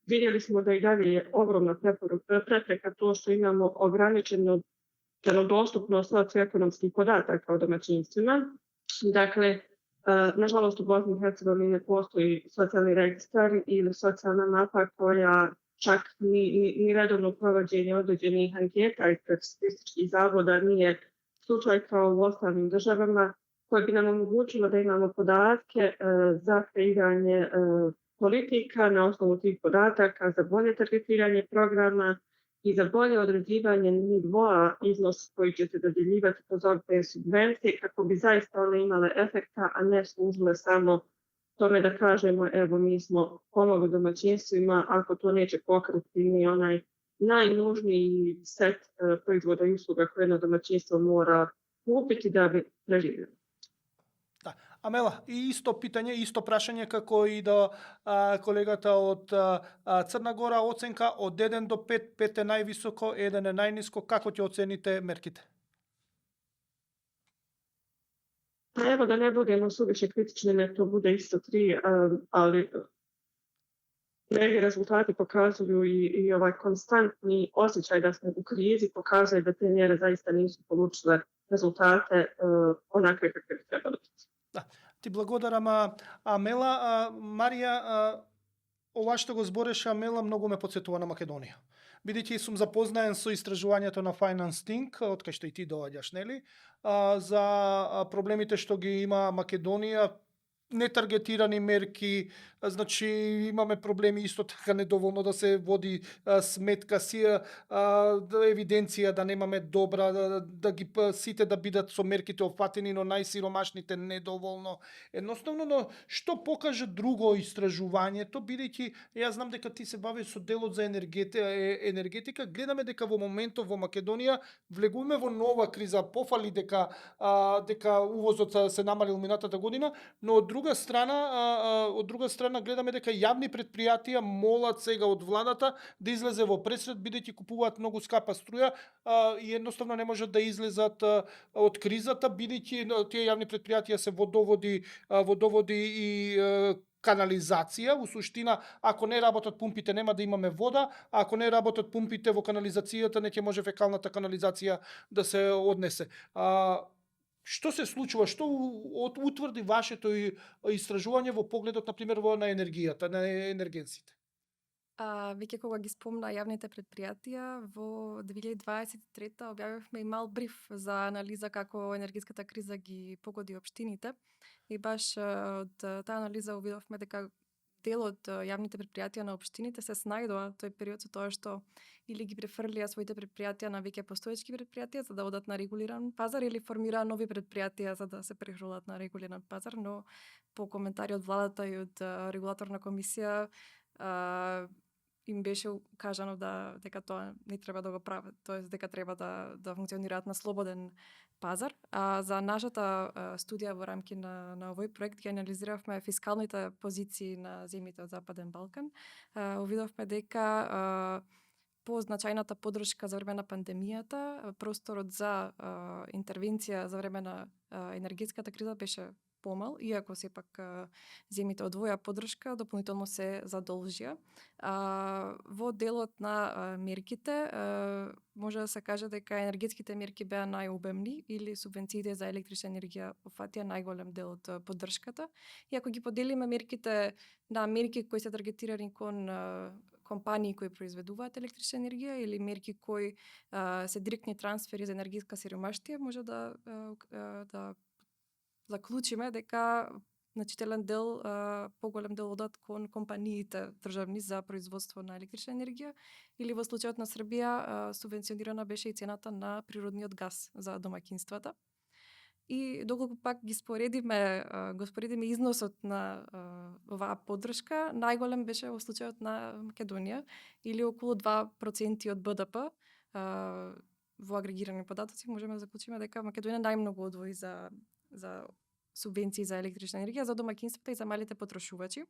vidjeli smo da i dalje je ogromna prepreka to što imamo ograničeno dostupnost socioekonomskih podataka o domaćinstvima. Dakle, nažalost u Bosni i Hercegovini ne postoji socijalni registar ili socijalna mapa koja čak ni redovno provođenje određenih anketa ispred statističkih zavoda nije slučaj kao u ostalim državama, koje bi nam omogućilo da imamo podatke za kreiranje politika na osnovu tih podataka, za bolje targetiranje programa i za bolje određivanje nivoa iznosa koji će se dodjeljivati kroz ove subvencije kako bi zaista one imale efekta, a ne služile samo tome da kažemo evo mi smo pomogli domaćinstvima ako to neće pokriti ni onaj najnužniji set proizvoda i usluga koje jedno domaćinstvo mora kupiti da bi preživjelo. Амела, и исто питање, исто прашање како и до колегата од Црна Гора, оценка од 1 до 5, 5 е највисоко, 1 е најниско, како ќе оцените мерките? Evo da ne budemo suviše kritični, nek to bude isto 3, ali neki rezultati pokazuju i ovaj konstantni osjećaj da smo u krizi, pokazuje da te mjere zaista nisu polučile rezultate onakve kakve bi trebali biti. Да, ти благодарам, Амела. Марија, ова што го збореше Амела многу ме подсетува на Македонија. Бидејќи сум запознаен со истражувањето на Finance Think, од кај што и ти доаѓаш, нели? За проблемите што ги има Македонија, нетаргетирани мерки, значи имаме проблеми исто така недоволно да се води сметка си, евиденција да немаме добра, да ги сите да бидат со мерките опфатени, но најсиромашните недоволно. Едноставно, но што покаже друго истражувањето, бидејќи јас знам дека ти се бавиш со делот за енергетика, гледаме дека во моментов во Македонија влегуваме во нова криза, пофали дека увозот се намалил минатата година, но од друга страна гледаме дека јавни предпријатија молат сега од владата да излезе во пресред, бидејќи купуваат многу скапа струја и едноставно не можат да излезат од кризата, бидејќи тие јавни предпријатија се водоводи и канализација. Во суштина, ако не работат пумпите, нема да имаме вода, а ако не работат пумпите во канализацијата, не ќе може фекалната канализација да се однесе. Што се случува, што утврди вашето истражување во погледот, например, на енергијата, на енергенците? Веќе кога ги спомна јавните предпријатија, во 2023 објавивме и мал бриф за анализа како енергетската криза ги погоди општините. И баш од таа анализа увидовме дека дел од јавните предпријатија на општините се снајдоа тој период со тоа што или ги префрлија своите предпријатија на веќе постоечки предпријатија за да одат на регулиран пазар или формираа нови предпријатија за да се прехврлат на регулиран пазар, но по коментари од владата и од регулаторна комисија им беше кажано дека тоа не треба да го прават, тоест дека треба да функционираат на слободен пазар. А за нашата студија во рамки на овој проект ги анализиравме фискалните позиции на земјите од Западен Балкан. Увидовме дека по значајната поддршка за време на пандемијата, просторот за интервенција за време на енергетската криза беше помал, иако сепак земјите одвоја поддршка, дополнително се задолжија. Во делот на мерките, може да се каже дека енергетските мерки беа најобемни или субвенциите за електрична енергија опфатија најголем дел од поддршката. И ако ги поделиме мерките на мерки кои се таргетирани кон компании кои произведуваат електрична енергија или мерки кои се директни трансфери за енергетска сиромаштија, може да заклучиме дека значителен дел, поголем дел одат кон компаниите државни за производство на електрична енергија, или во случајот на Србија субвенционирана беше и цената на природниот газ за домаќинствата. И доколку пак го споредиме износот на оваа поддршка, најголем беше во случајот на Македонија, или околу 2% од БДП. Во агрегирани податоци можеме да заклучиме дека Македонија најмногу одвои за субвенции за електрична енергија за домаќинствата и за малите потрошувачи.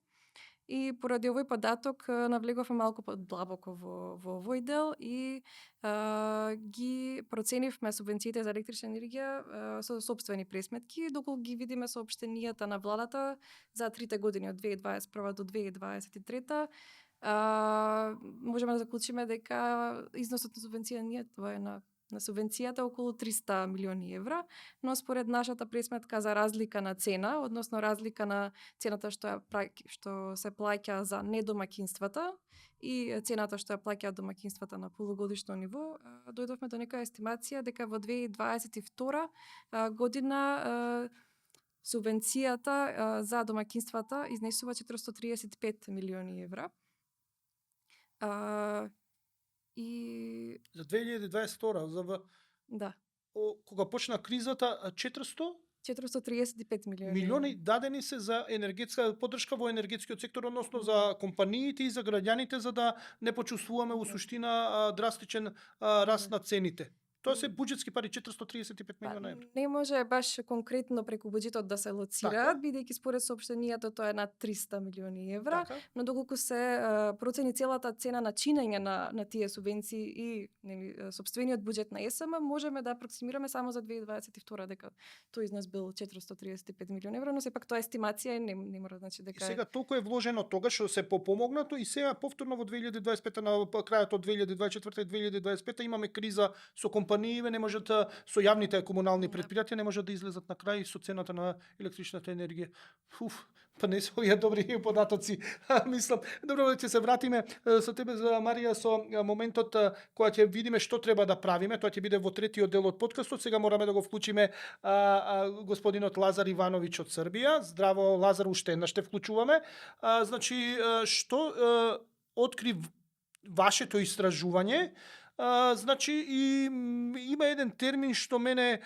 И поради овој податок навлеговме малку подлабоко во овој дел и ги проценивме субвенциите за електрична енергија со сопствени пресметки, доколку ги видиме соопштенијата на владата за 3 години од 2021 до 2023. Можеме да заклучиме дека износот на субвенцијата е на субвенцијата околу 300 милиони евра, но според нашата пресметка за разлика на цена, односно разлика на цената што се плаќа за недомаќинствата и цената што ја плаќаат домаќинствата на полугодишно ниво, дојдовме до нека естимација дека во 2022 година субвенцијата за домаќинствата изнесува 435 милиони евра. И За 2022, да, кога почна кризата, 435 милиони дадени се за енергетска поддршка во енергетскиот сектор, односно за компаниите и за граѓаните, за да не почувствуваме во суштина драстичен раст на цените. Тоа се буџетски пари, 435 милиона евра. Не може баш конкретно преку буџетот да се лоцираат, бидејќи според соопштенијата тоа е над 300 милиони евра, но доколку се процени целата цена на чинење на тие субвенции и сопствениот буџет на ЕСМ, можеме да апроксимираме само за 2022 дека тој износ бил 435 милиони евра, но сепак тоа е естимација и не мора значи дека. И сега толку е вложено тогаш што се попомогнато и сега повторно во 2025 на крајот од 2024 и 2025 имаме криза со компаниите, не можат со јавните комунални предпријатија не можат да излезат на крај со цената на електричната енергија. Па не се овие добри податоци. Мислам, добро ќе се вратиме со тебе за Марија со моментот кога ќе видиме што треба да правиме. Тоа ќе биде во третиот дел од подкастот. Сега мораме да го вклучиме господинот Лазар Ивановиќ од Србија. Здраво Лазар, уште еднаш те вклучуваме. Значи што откри вашето истражување? Значи и има еден термин што мене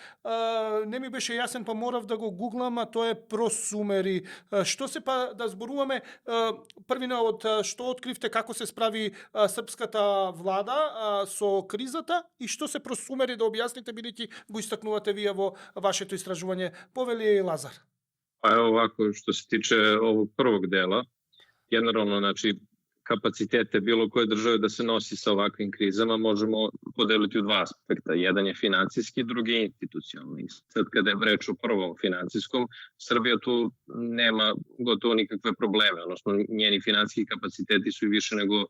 не ми беше јасен, па морав да го гуглам, а тоа е просумери. Што се па да зборуваме првина од што откривте како се справи српската влада со кризата и што се просумери, да објасните, бидејќи го истакнувате вие во вашето истражување. Повели Лазар. Па ево овако, што се тиче овог првог дела, генерално, значи, капацитете било koje države da se nosi sa ovakvim krizama možemo podeliti u dva aspekta. Jedan je financijski, drugi je institucionalni. Sad kada je reč o prvom financijskom, Srbija tu nema gotovo nikakve probleme, odnosno njeni financijski kapaciteti su i više nego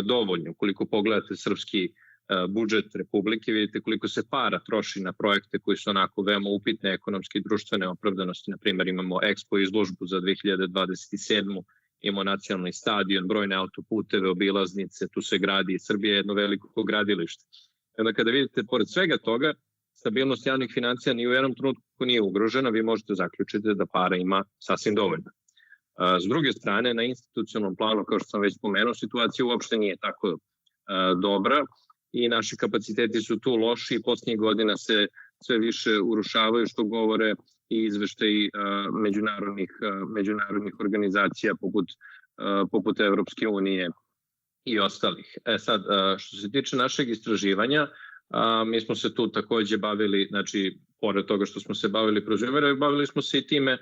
dovoljni. Ukoliko pogledate srpski budžet Republike, vidite koliko se para troši na projekte koji su onako veoma upitne ekonomske i društvene opravdanosti. Naprimjer, imamo Expo izložbu za 2027. Imamo nacionalni stadion, brojne autoputeve, obilaznice, tu se gradi. Srbija je jedno veliko gradilište. Onda kada vidite, pored svega toga, stabilnost javnih financija ni u jednom trenutku nije ugrožena, vi možete zaključiti da para ima sasvim dovoljno. S druge strane, na institucionalnom planu, kao što sam već spomenuo, situacija uopšte nije tako dobra i naši kapaciteti su tu loši i posljednjih godina se sve više urušavaju, što govore i izveštaji međunarodnih organizacija poput Evropske unije i ostalih. Sad, što se tiče našeg istraživanja, mi smo se tu takođe bavili, znači, pored toga što smo se bavili prozumerom, bavili smo se i time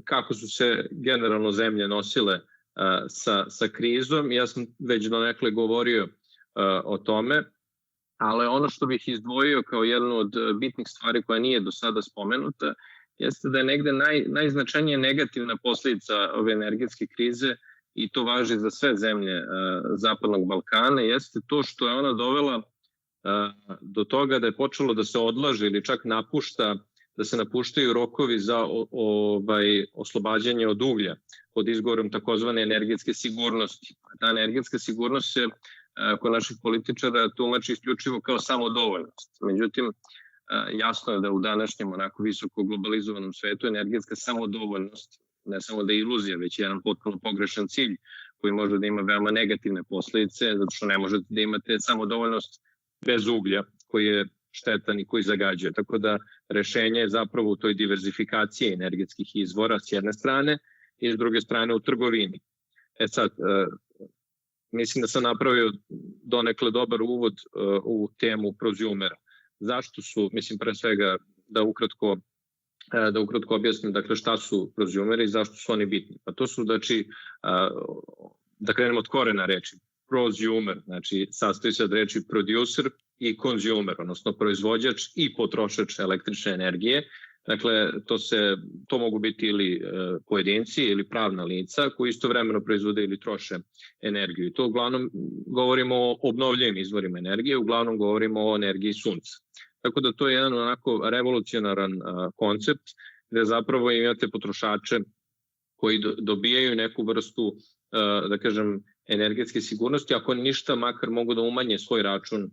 kako su se generalno zemlje nosile sa krizom. Ja sam već donekle govorio o tome, ali ono što bih izdvojio kao jednu od bitnih stvari koja nije do sada spomenuta, jeste da je negde najznačajnija negativna posledica ove energetske krize, i to važi za sve zemlje Zapadnog Balkana, jeste to što je ona dovela do toga da je počelo da se odlaže ili čak da se napuštaju rokovi za oslobađanje od uglja pod izgovorom takozvane energetske sigurnosti. Ta energetska sigurnost se kod naših političara tumači isključivo kao samodovoljnost. Međutim, jasno je da u današnjem onako visoko globalizovanom svetu energetska samodovoljnost ne samo da je iluzija, već jedan potpuno pogrešan cilj koji može da ima veoma negativne posledice, zato što ne možete da imate samodovoljnost bez uglja koji je štetan i koji zagađuje. Tako da rešenje je zapravo u toj diverzifikaciji energetskih izvora s jedne strane i s druge strane u trgovini. Sad, mislim da sam napravio donekle dobar uvod u temu prozumera. Zašto su, mislim pre svega da ukratko objasnim, dakle, šta su prozumeri i zašto su oni bitni. Pa to su, znači, da krenemo od korena reči. Prosumer, znači sastoji se od reči producer i consumer, odnosno proizvođač i potrošač električne energije. Dakle, to mogu biti ili pojedinci ili pravna lica koji istovremeno proizvode ili troše energiju. I to uglavnom govorimo o obnovljivim izvorima energije, uglavnom govorimo o energiji sunca. Tako da to je jedan onako revolucionaran koncept gde zapravo imate potrošače koji dobijaju neku vrstu, da kažem, energetske sigurnosti, ako ništa, makar mogu da umanje svoj račun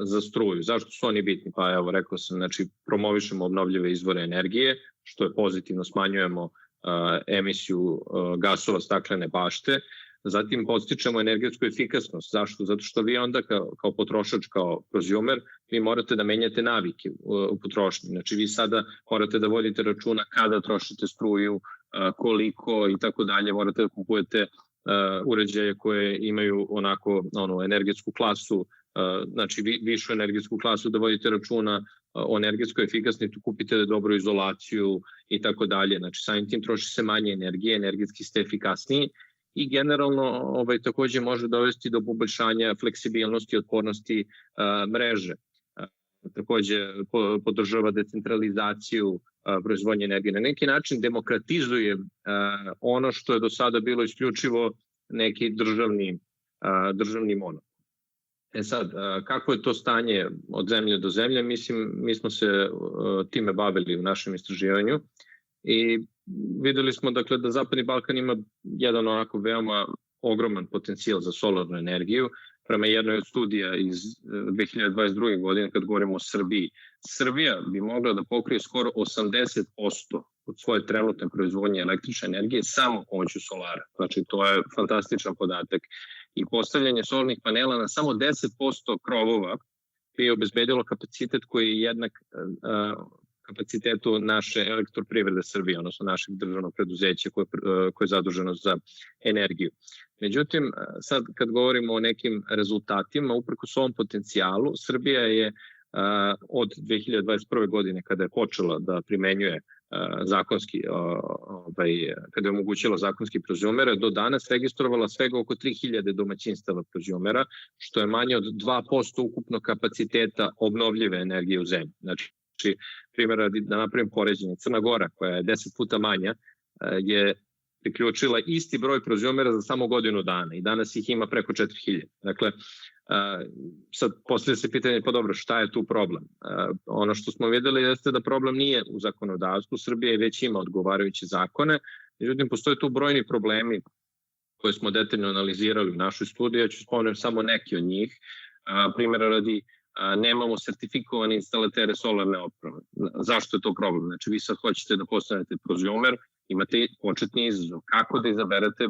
za struju. Zašto su oni bitni? Pa evo, rekao sam, znači promovišemo obnovljive izvore energije, što je pozitivno, smanjujemo emisiju gasova staklene bašte, zatim podstičemo energetsku efikasnost. Zašto? Zato što vi onda kao potrošač, kao prozumer, vi morate da menjate navike u potrošnji. Znači vi sada morate da vodite računa kada trošite struju, koliko i tako dalje, morate da kupujete uređaje koje imaju onako energetsku klasu, znači višu energetsku klasu, da vodite računa o energetskoj efikasnosti, kupite dobru izolaciju i tako dalje. Znači samim tim troši se manje energije, energetski ste efikasniji i generalno takođe može dovesti do poboljšanja fleksibilnosti i otpornosti mreže. Takođe podržava decentralizaciju proizvodnje energije. Na neki način demokratizuje ono što je do sada bilo isključivo neki državni monopol. Sad, kako je to stanje od zemlje do zemlje? Mislim, mi smo se time bavili u našem istraživanju i videli smo, dakle, da Zapadni Balkan ima jedan onako veoma ogroman potencijal za solarnu energiju. Prema jednoj od studija iz 2022. godine, kad govorimo o Srbiji, Srbija bi mogla da pokrije skoro 80% od svoje trenutne proizvodnje električne energije samo pomoću solara. Znači, to je fantastičan podatak. I postavljanje solarnih panela na samo 10% krovova bi obezbedilo kapacitet koji je jednak kapacitetu naše elektroprivrede Srbije, odnosno našeg državnog preduzeća koje je zaduženo za energiju. Međutim, sad kad govorimo o nekim rezultatima, uprkos ovom potencijalu, Srbija je od 2021. godine, kada je počela da primenjuje zakonski, kada je omogućila zakonski prozumere, do danas registrovala svega oko 3000 domaćinstava prozumera, što je manje od 2% ukupnog kapaciteta obnovljive energije u zemlji. Znači, primjer, da napravim poređenje, Crna Gora, koja je 10 puta manja, je priključila isti broj prozumera za samo godinu dana i danas ih ima preko 4000. Dakle, sad postavlja se pitanje, pa dobro, šta je tu problem? Ono što smo videli jeste da problem nije u zakonodavstvu, Srbija već ima odgovarajuće zakone, međutim, postoje tu brojni problemi koje smo detaljno analizirali u našoj studiji, ja ću spomenuti samo neki od njih. Primjera radi, nemamo sertifikovane instalatere solarne opreme. Zašto je to problem? Znači, vi sad hoćete da postanete prozumer, imate početni izazov. Kako da izaberete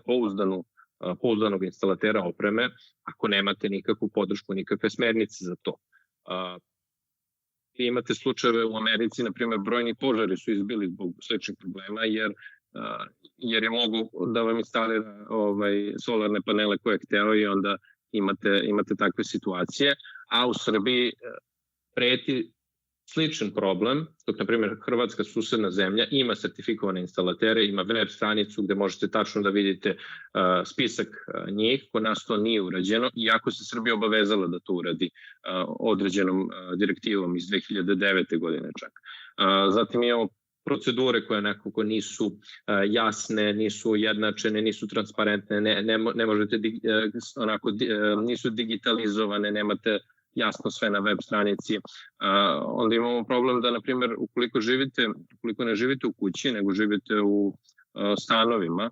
pouzdanog instalatera opreme ako nemate nikakvu podršku, nikakve smernice za to? Vi imate slučajeve u Americi, na primjer, brojni požari su izbili zbog sličnih problema, jer jer je mogu da vam instalira solarne panele koje je hteo i onda imate takve situacije. A u Srbiji preti sličan problem, dok, na primjer, Hrvatska susedna zemlja ima sertifikovane instalatere, ima web stranicu gde možete tačno da vidite spisak njih, kod nas to nije urađeno, iako se Srbija obavezala da to uradi određenom direktivom iz 2009. godine čak. Zatim imamo procedure koje nekako nisu jasne, nisu jednačene, nisu transparentne, ne možete, nisu digitalizovane, nemate jasno sve na web stranici. Onda imamo problem da, na primjer, ukoliko ne živite u kući, nego živite u stanovima,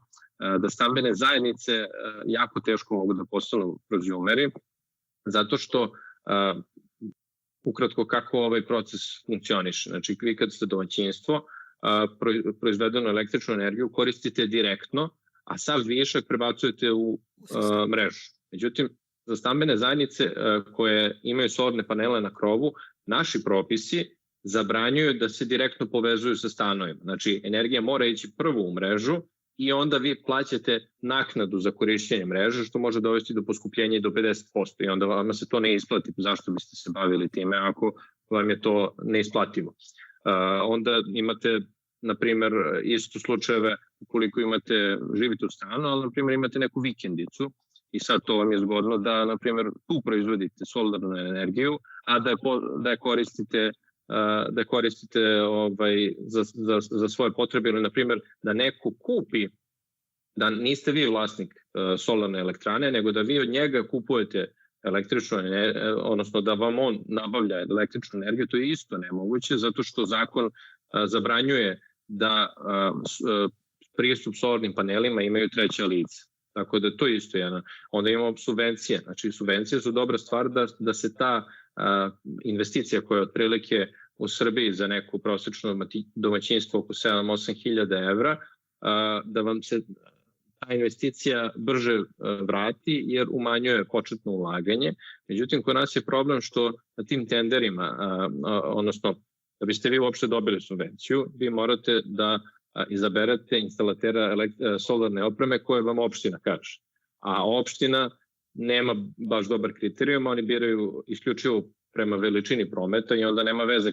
da stambene zajednice jako teško mogu da postanu prozumeri, zato što ukratko kako ovaj proces funkcioniše. Znači, vi kad ste domaćinstvo, proizvedenu električnu energiju koristite direktno, a sav višak prebacujete u mrežu. Međutim, za stambene zajednice koje imaju solarne panele na krovu, naši propisi zabranjuju da se direktno povezuju sa stanovima. Znači, energija mora ići prvo u mrežu i onda vi plaćate naknadu za korišćenje mreže, što može dovesti do poskupljenja i do 50%. I onda vam se to ne isplati. Zašto biste se bavili time ako vam je to neisplativo? Onda imate, na primjer, isto slučajeve ukoliko živite u stanu, ali, na primjer, imate neku vikendicu i sad to vam je zgodno da, na primjer, tu proizvodite solarnu energiju, a da je koristite za svoje potrebe, ili, na primjer, da neko kupi, da niste vi vlasnik solarne elektrane, nego da vi od njega kupujete električnu energiju, odnosno da vam on nabavlja električnu energiju, to je isto nemoguće, zato što zakon zabranjuje da pristup solarnim panelima imaju treća lica. Tako da to je isto jedno. Onda imamo subvencije. Znači, subvencije su dobra stvar da se ta investicija koja je otprilike u Srbiji za neko prosečno domaćinstvo oko 7-8 hiljada evra, da vam se ta investicija brže vrati jer umanjuje početno ulaganje. Međutim, kod nas je problem što na tim tenderima, odnosno da biste vi uopšte dobili subvenciju, vi morate da izaberete instalatera solarne opreme koje vam opština kaže. A opština nema baš dobar kriterijum, oni biraju isključivo prema veličini prometa i onda nema veze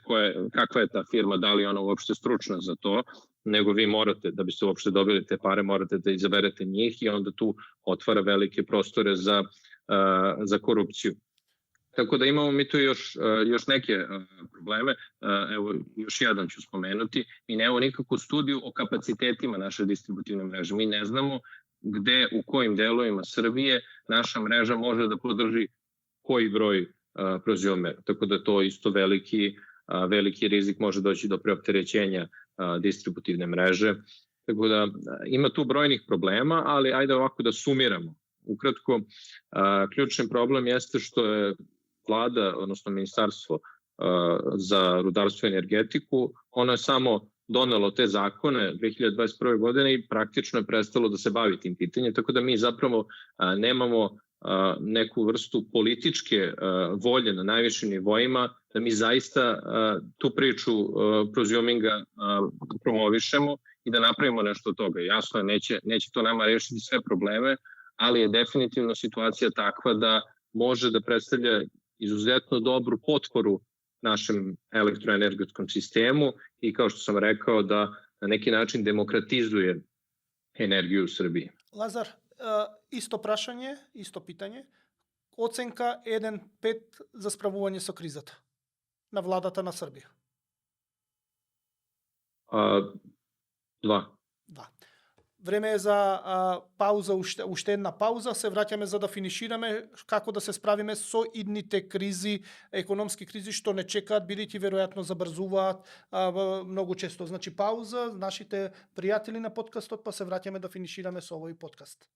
kakva je ta firma, da li je ona uopšte stručna za to, nego vi morate, da biste uopšte dobili te pare, morate da izaberete njih i onda tu otvara velike prostore za korupciju. Tako da imamo mi tu još neke probleme, evo još jedan ću spomenuti, mi nemamo nikakvu studiju o kapacitetima naše distributivne mreže, mi ne znamo u kojim delovima Srbije naša mreža može da podrži koji broj prozumera, tako da to isto veliki rizik, može doći do preopterećenja distributivne mreže, tako da ima tu brojnih problema, ali ajde ovako da sumiramo. Ukratko, ključni problem jeste što je Vlada, odnosno Ministarstvo za rudarstvo i energetiku, ono je samo donelo te zakone 2021. godine i praktično je prestalo da se bavi tim pitanjem, tako da mi zapravo nemamo neku vrstu političke volje na najvišim nivoima da mi zaista tu priču prozuminga promovišemo i da napravimo nešto od toga. Jasno je, neće to nama rešiti sve probleme, ali je definitivno situacija takva da može da predstavlja izuzetno dobru potporu našem elektroenergetskom sistemu i, kao što sam rekao, da na neki način demokratizuje energiju u Srbiji. Lazar, isto prašanje, isto pitanje. Оценка 1-5 за справување со кризата на владата на Србија. 2. Време е за пауза, уште една пауза. Се враќаме за да финишираме како да се справиме со идните кризи, економски кризи што не чекаат, бидејќи веројатно забрзуваат многу често. Значи пауза, нашите пријатели на подкастот, па се враќаме да финишираме со овој подкаст.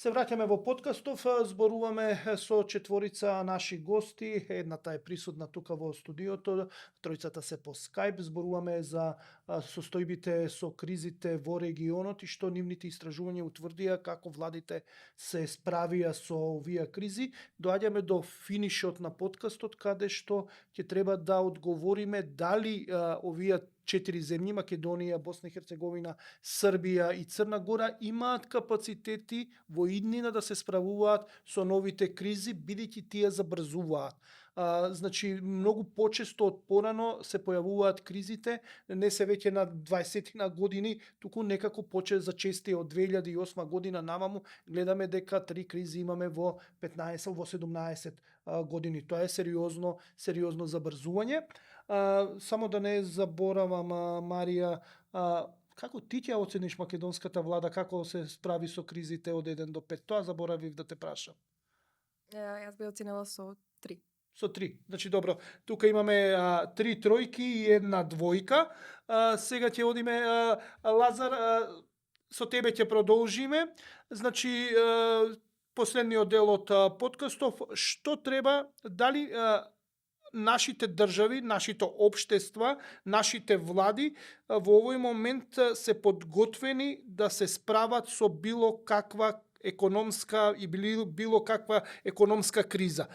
Се враќаме во подкастов, зборуваме со четворица наши гости, едната е присутна тука во студиото, тројцата се по Skype, зборуваме за состојбите со кризите во регионот и што нивните истражувања утврдија како владите се справија со овие кризи. Доаѓаме до финишот на подкастот, каде што ќе треба да одговориме дали овие 4 земји, Македонија, Босна и Херцеговина, Србија и Црна Гора, имаат капацитети во иднина да се справуваат со новите кризи, бидејќи тие забрзуваат. Значи, многу почесто од порано се појавуваат кризите, не се веќе на 20 на години, туку некако поче за чести од 2008 година наваму, гледаме дека 3 кризи имаме во 15, во 17 години. Тоа е сериозно забрзување. Само да не заборавам, Марија, како ти ќе оцениш македонската влада, како се справи со кризите од 1 до 5? Тоа заборавив да те прашам. Јас би оценила со 3. Со 3. Значи, добро, тука имаме 3 тројки и 1 двојка. Сега ќе одиме, Лазар, со тебе ќе продолжиме. Значи, последниот дел од подкастов, што треба, дали нашите држави, нашите општества, нашите влади во овој момент се подготвени да се справат со било каква економска и било каква економска криза.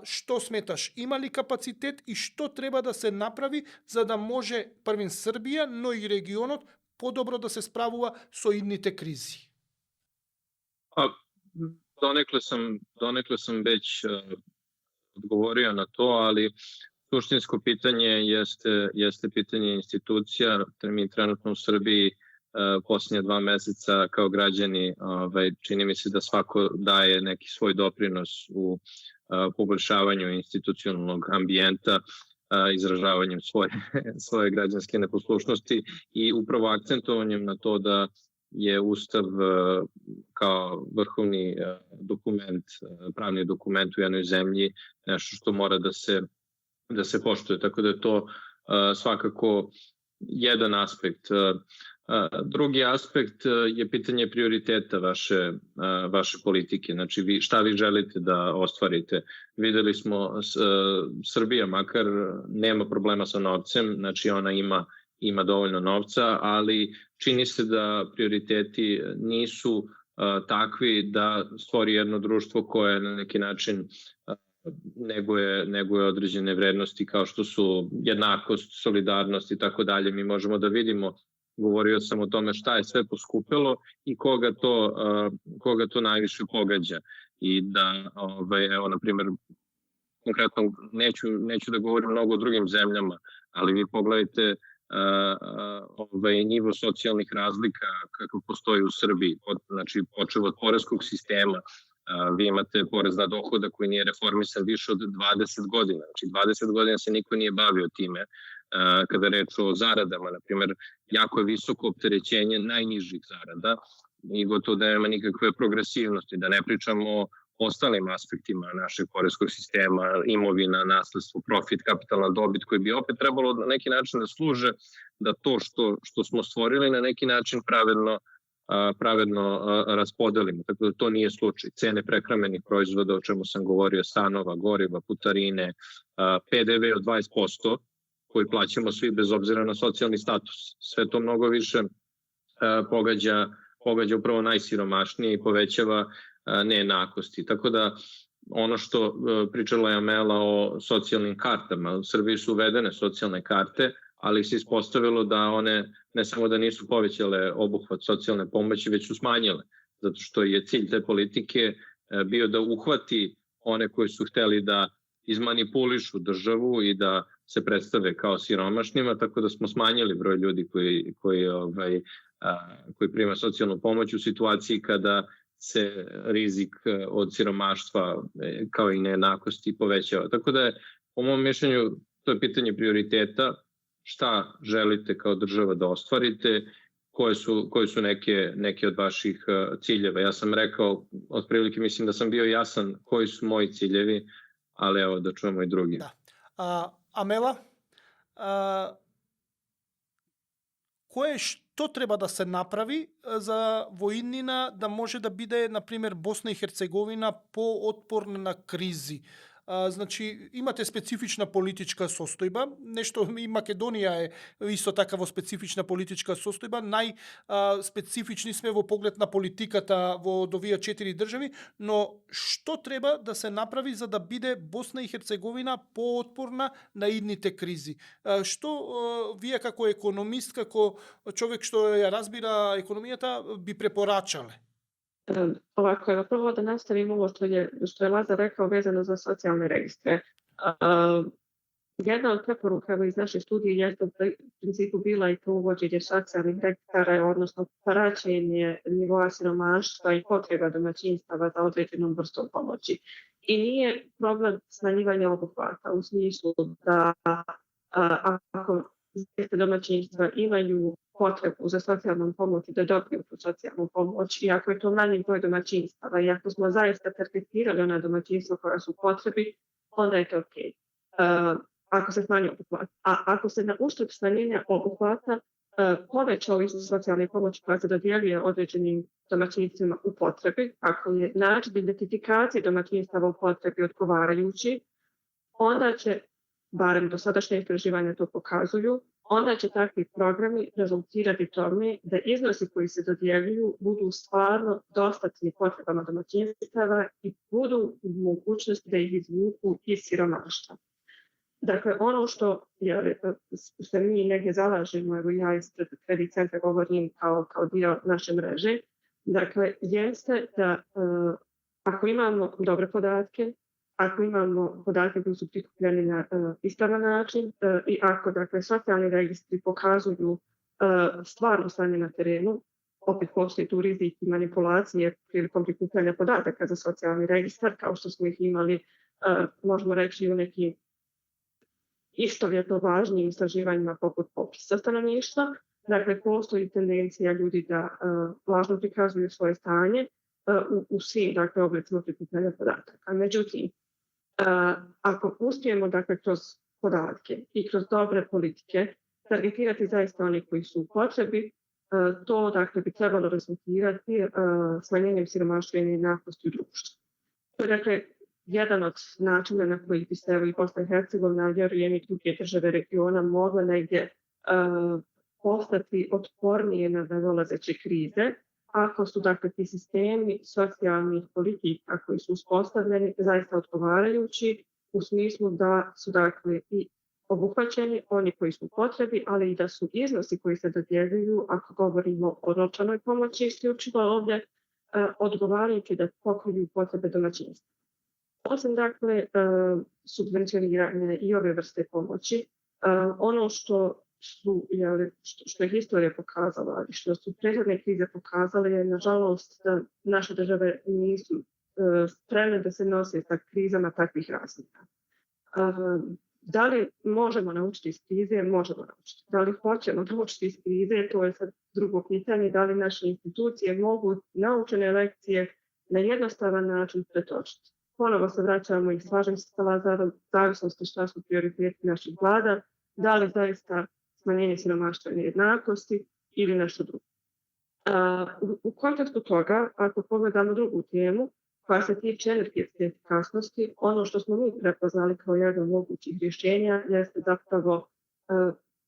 Што сметаш? Има ли капацитет и што треба да се направи за да може првин Србија, но и регионот подобро да се справува со идните кризи? Donekle sam već odgovorio na to, ali suštinsko pitanje jeste pitanje institucija. Mi trenutno u Srbiji posljednje 2 meseca kao građani čini mi se da svako daje neki svoj doprinos u poboljšavanju institucionalnog ambijenta, izražavanjem svoje građanske neposlušnosti i upravo akcentovanjem na to da je Ustav kao vrhovni dokument, pravni dokument u jednoj zemlji nešto što mora da se poštuje. Tako da je to svakako jedan aspekt. Drugi aspekt je pitanje prioriteta vaše politike. Znači, šta vi želite da ostvarite. Videli smo, Srbija makar nema problema sa novcem, znači ona ima dovoljno novca, ali čini se da prioriteti nisu takvi da stvori jedno društvo koje na neki način neguje određene vrednosti kao što su jednakost, solidarnost i tako dalje. Mi možemo da vidimo, govorio sam o tome šta je sve poskupelo i koga to najviše pogađa. I da, evo, na primjer, konkretno neću da govorim mnogo o drugim zemljama, ali vi pogledajte nivo socijalnih razlika kako postoji u Srbiji, znači počeo od poreskog sistema, vi imate porez na dohodak koji nije reformisan više od 20 godina, znači 20 godina se niko nije bavio time. Kada je reč o zaradama, na primjer, jako je visoko opterećenje najnižih zarada i gotovo da nema nikakve progresivnosti, da ne pričamo o ostalim aspektima našeg poreskog sistema, imovina, nasledstvo, profit, kapitalna dobit, koji bi opet trebalo na neki način da služe da to što smo stvorili na neki način pravedno raspodelimo. Tako da to nije slučaj. Cene prehrambenih proizvoda, o čemu sam govorio, stanova, goriva, putarine, PDV od 20%, koji plaćamo svi bez obzira na socijalni status. Sve to mnogo više pogađa upravo najsiromašnije i povećava nejednakosti. Tako da ono što pričala je Amela o socijalnim kartama, u Srbiji su uvedene socijalne karte, ali se ispostavilo da one ne samo da nisu povećale obuhvat socijalne pomoći, već su smanjile, zato što je cilj te politike bio da uhvati one koji su hteli da izmanipulišu državu i da se predstave kao siromašnima, tako da smo smanjili broj ljudi koji prima socijalnu pomoć u situaciji kada se rizik od siromaštva kao i nejednakosti povećava. Tako da je, po mom mišljenju, to je pitanje prioriteta, šta želite kao država da ostvarite, koje su neke od vaših ciljeva. Ja sam rekao, otprilike mislim da sam bio jasan koji su moji ciljevi, ali evo da čujemo i drugi. Da. Amela, што треба да се направи за во иднина да може да биде, например, Босна и Херцеговина поотпорна на кризи? Значи, имате специфична политичка состојба, нешто и Македонија е исто така во специфична политичка состојба, специфични сме во поглед на политиката во овие 4 држави, но што треба да се направи за да биде Босна и Херцеговина поотпорна на идните кризи? Што вие како економист, како човек што ја разбира економијата, би препорачале? Ovako, evo prvo da nastavim ovo što je Lazar rekao vezano za socijalne registre. Jedna od preporuka iz naše studije je u principu bila i to uvođenje socijalnih registara, odnosno praćenje nivoa siromaštva i potreba domaćinstava za određenom vrstom pomoći. I nije problem smanjivanja obuhvata u smislu da ako domaćinstva imaju potrebu za socijalnom pomoći, da dobiju tu socijalnu pomoć i ako je to manji broj domaćinstava i ako smo zaista targetirali ona domaćinstva koja su u potrebi, onda je to ok. Ako se smanji obuhvat. A ako se na uštrb smanjenja obuhvata povećao iznos socijalne pomoći koja se dodjeljuje određenim domaćinstvima u potrebi, ako je način identifikacije domaćinstava u potrebi odgovarajući, onda će, barem dosadašnje istraživanja to pokazuju, onda će takvi programi rezultirati tome da iznosi koji se dodjeljuju budu stvarno dostatni potrebama domaćinstava i budu u mogućnosti da ih izvuku iz siromaštva. Dakle, ono što se mi negdje zalažemo, evo ja ispred Kredit centra govorim kao dio naše mreže, dakle, jeste da ako imamo dobre podatke, ako imamo podatke koji su prikupljeni na ispravan način i ako, dakle, socijalni registri pokazuju stvarno stanje na terenu, opet postoji tu rizik i manipulacije prilikom prikupljanja podataka za socijalni registar, kao što smo ih imali, možemo reći, u nekim istovjetno važnim istraživanjima poput popisa stanovništva. Dakle, postoji tendencija ljudi da lažno prikazuju svoje stanje u svim, dakle, oblicima prikupljanja podataka. Međutim, ako uspijemo, dakle, kroz podatke i kroz dobre politike targetirati zaista oni koji su u potrebi, to, dakle, bi trebalo rezultirati smanjenjem siromaštva i nejednakosti u društvu. To je, dakle, jedan od načina na koji bi se i Bosna i Hercegovina, vjerujem i druge države regiona, mogle negdje postati otpornije na nadolazeće krize, ako su, dakle, ti sistemi socijalnih politika koji su uspostavljeni zaista odgovarajući u smislu da su, dakle, i obuhvaćeni oni koji su u potrebi, ali i da su iznosi koji se dodjeljuju, ako govorimo o novčanoj pomoći isključivo ovdje, odgovarajući da pokriju potrebe domaćinstva. Osim, dakle, subvencioniranja i ove vrste pomoći, ono što je historija pokazala i što su prethodne krize pokazale je, nažalost, da naše države nisu spremne da se nose sa krizama takvih razmjera. Da li možemo naučiti iz krize? Možemo naučiti. Da li hoćemo naučiti iz krize? To je sad drugo pitanje. Da li naše institucije mogu naučene lekcije na jednostavan način pretočiti? Ponovo se vraćamo i slažem se sa Lazarom, zavisnosti šta su prioriteti naših vlada, da li zaista smanjenje siromaštva i nejednakosti ili nešto drugo. U kontekstu toga, ako pogledamo drugu temu, koja se tiče energetske efikasnosti, ono što smo mi prepoznali kao jedan od mogućih rješenja jeste zapravo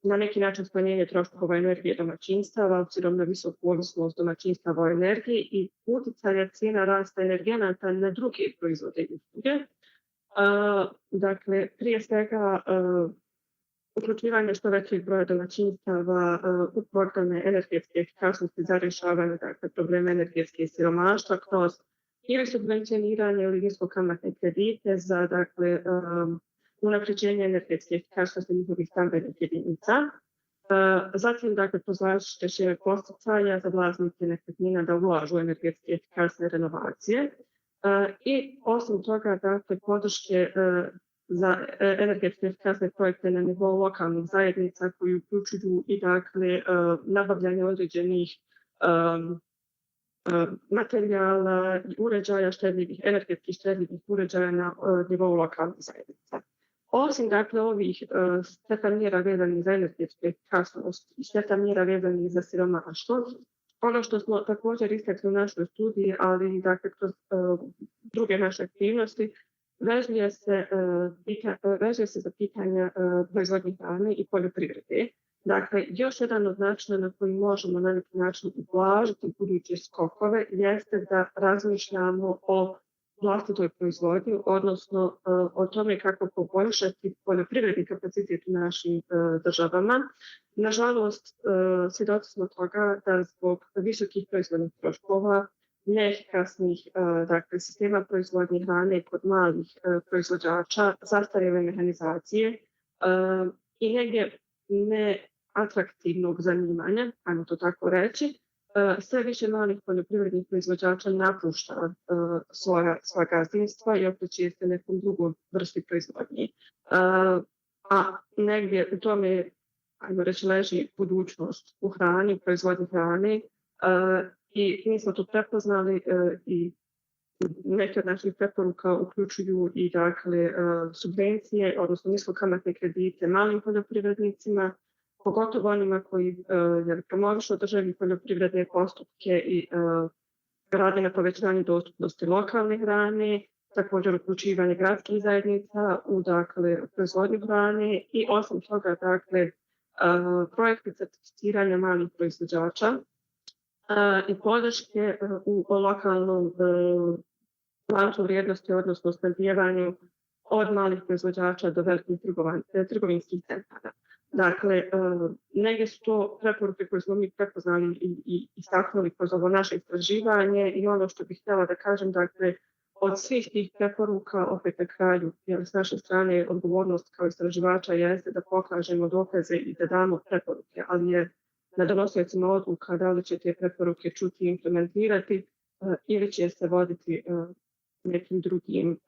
na neki način smanjenje troškova energije domaćinstava, obzirom na visoku ovisnost domaćinstava o energiji i utjecaja cijena rasta energenata na druge proizvode i usluge. Dakle, prije svega, uključivanje što većeg broja domaćinstava u programe energetske efikasnosti za rješavanje, dakle, problema energetske siromaštva kroz ili subvencioniranje ili niskokamatne kredite za, dakle, unapređenje energetske efikasnosti njihovih stambenih jedinica. Zatim, dakle, kroz različite šire podsticaja za vlasnike nekretnina da ulažu u energetske efikasne renovacije. I osim toga, dakle, podrške za energetske efikasne projekte na nivou lokalnih zajednica koji uključuju i, dakle, nabavljanje određenih materijala i uređaja štedljivih, energetskih štedljivih uređaja na nivou lokalnih zajednica. Osim dakle ovih seta mjera vezanih za energetsku efikasnost i seta mjera vezanih za siromaštvo, ono što smo također istakli u našoj studiji, ali i dakle kroz druge naše aktivnosti, veže se za pitanja proizvodnje hrane i poljoprivrede. Dakle, još jedan od načina na koji možemo na neki način ublažiti buduće skokove jeste da razmišljamo o vlastitoj proizvodnji, odnosno o tome kako poboljšati poljoprivredni kapacitet u našim državama. Nažalost, svjedoci smo toga da zbog visokih proizvodnih troškova, neefikasnih dakle, sistema proizvodnje hrane kod malih proizvođača, zastarjele mehanizacije i negdje neatraktivnog zanimanja, ajmo to reći, sve više malih poljoprivrednih proizvođača napušta svoja gazdinstva i okreće se nekom drugom vrsti proizvodnje. A negdje u tome, ajmo reći, leži budućnost u hrani, u proizvodnji hrane i mi smo to prepoznali i neke od naših preporuka uključuju i dakle subvencije, odnosno niskokamatne kredite malim poljoprivrednicima, pogotovo onima koji promovišu održive poljoprivredne postupke i rade na povećanju dostupnosti lokalne hrane, također uključivanje gradskih zajednica u dakle, proizvodnju hrane i osim toga dakle, projekte certificiranja malih proizvođača i podrške u lokalnom lancu vrijednosti, odnosno snabdijevanju od malih proizvođača do velikih trgovinskih centara. Dakle, negdje su to preporuke koje smo mi prepoznali i istaknuli kroz ovo naše istraživanje i ono što bih htjela da kažem, dakle, od svih tih preporuka, opet na kraju, jer s naše strane odgovornost kao istraživača jeste da pokažemo dokaze i da damo preporuke, ali je na donosiocima odluka da li će te preporuke čuti i implementirati ili će se voditi nekim drugim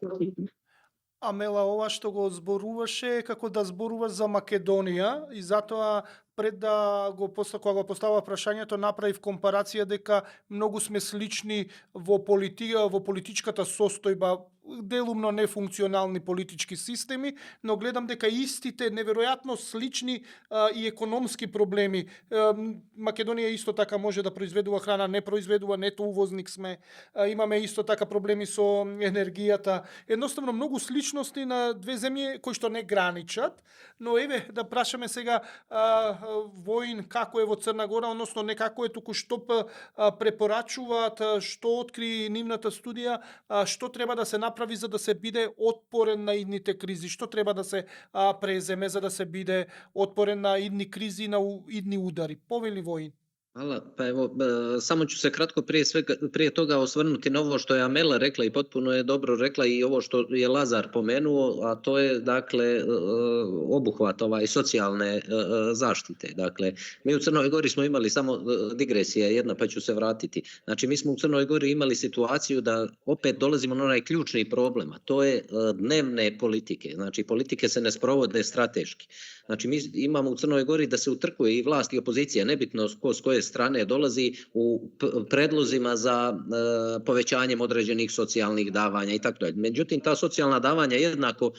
motivima. Амела, ова што го зборуваше е како да зборуваш за Македонија и затоа пред да кога го поставува прашањето направив компарација дека многу сме слични во политичката состојба, делумно нефункционални политички системи, но гледам дека истите неверојатно слични и економски проблеми. Македонија исто така може да произведува храна, не произведува, нето увозник сме. Имаме исто така проблеми со енергијата. Едноставно многу сличности на две земји кои што не граничат, но еве да прашаме сега Воин како е во Црна Гора, односно не како е, туку што препорачуваат, што откри нивната студија, што треба да се направи за да се биде отпорен на идните кризи, што треба да се преземе за да се биде отпорен на идни кризи и на идни удари. Повели Воин. Hvala. Pa evo, samo ću se kratko prije toga osvrnuti na ovo što je Amela rekla i potpuno je dobro rekla i ovo što je Lazar pomenuo, a to je dakle obuhvat socijalne zaštite. Dakle, mi u Crnoj Gori smo imali samo digresija jedna, pa ću se vratiti. Znači, mi smo u Crnoj Gori imali situaciju da opet dolazimo na onaj ključni problem, a to je dnevne politike. Znači, politike se ne sprovode strateški. Znači, mi imamo u Crnoj Gori da se utrkuje i vlast i opozicija, nebitno ko s koje strane dolazi u predlozima za povećanjem određenih socijalnih davanja i tako dalje. Međutim, ta socijalna davanja jednako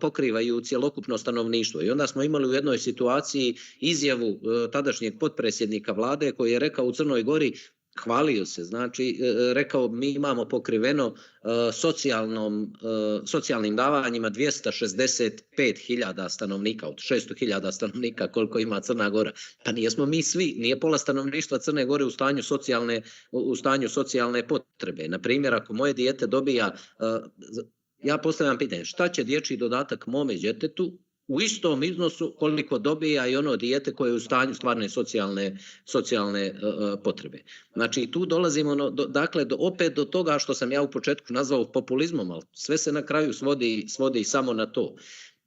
pokrivaju cjelokupno stanovništvo. I onda smo imali u jednoj situaciji izjavu tadašnjeg potpredsjednika vlade koji je rekao u Crnoj Gori, hvalio se, znači rekao mi imamo pokriveno socijalnim davanjima 265.000 stanovnika od 600.000 stanovnika koliko ima Crna Gora. Pa nijesmo mi svi, nije pola stanovništva Crne Gore u stanju socijalne potrebe. Na primjer, ako moje dijete dobija, ja postavljam pitanje, šta će dječji dodatak mome djetetu u istom iznosu koliko dobija i ono dijete koje je u stanju stvarne socijalne potrebe. Znači tu dolazimo opet do toga što sam ja u početku nazvao populizmom, ali sve se na kraju svodi samo na to.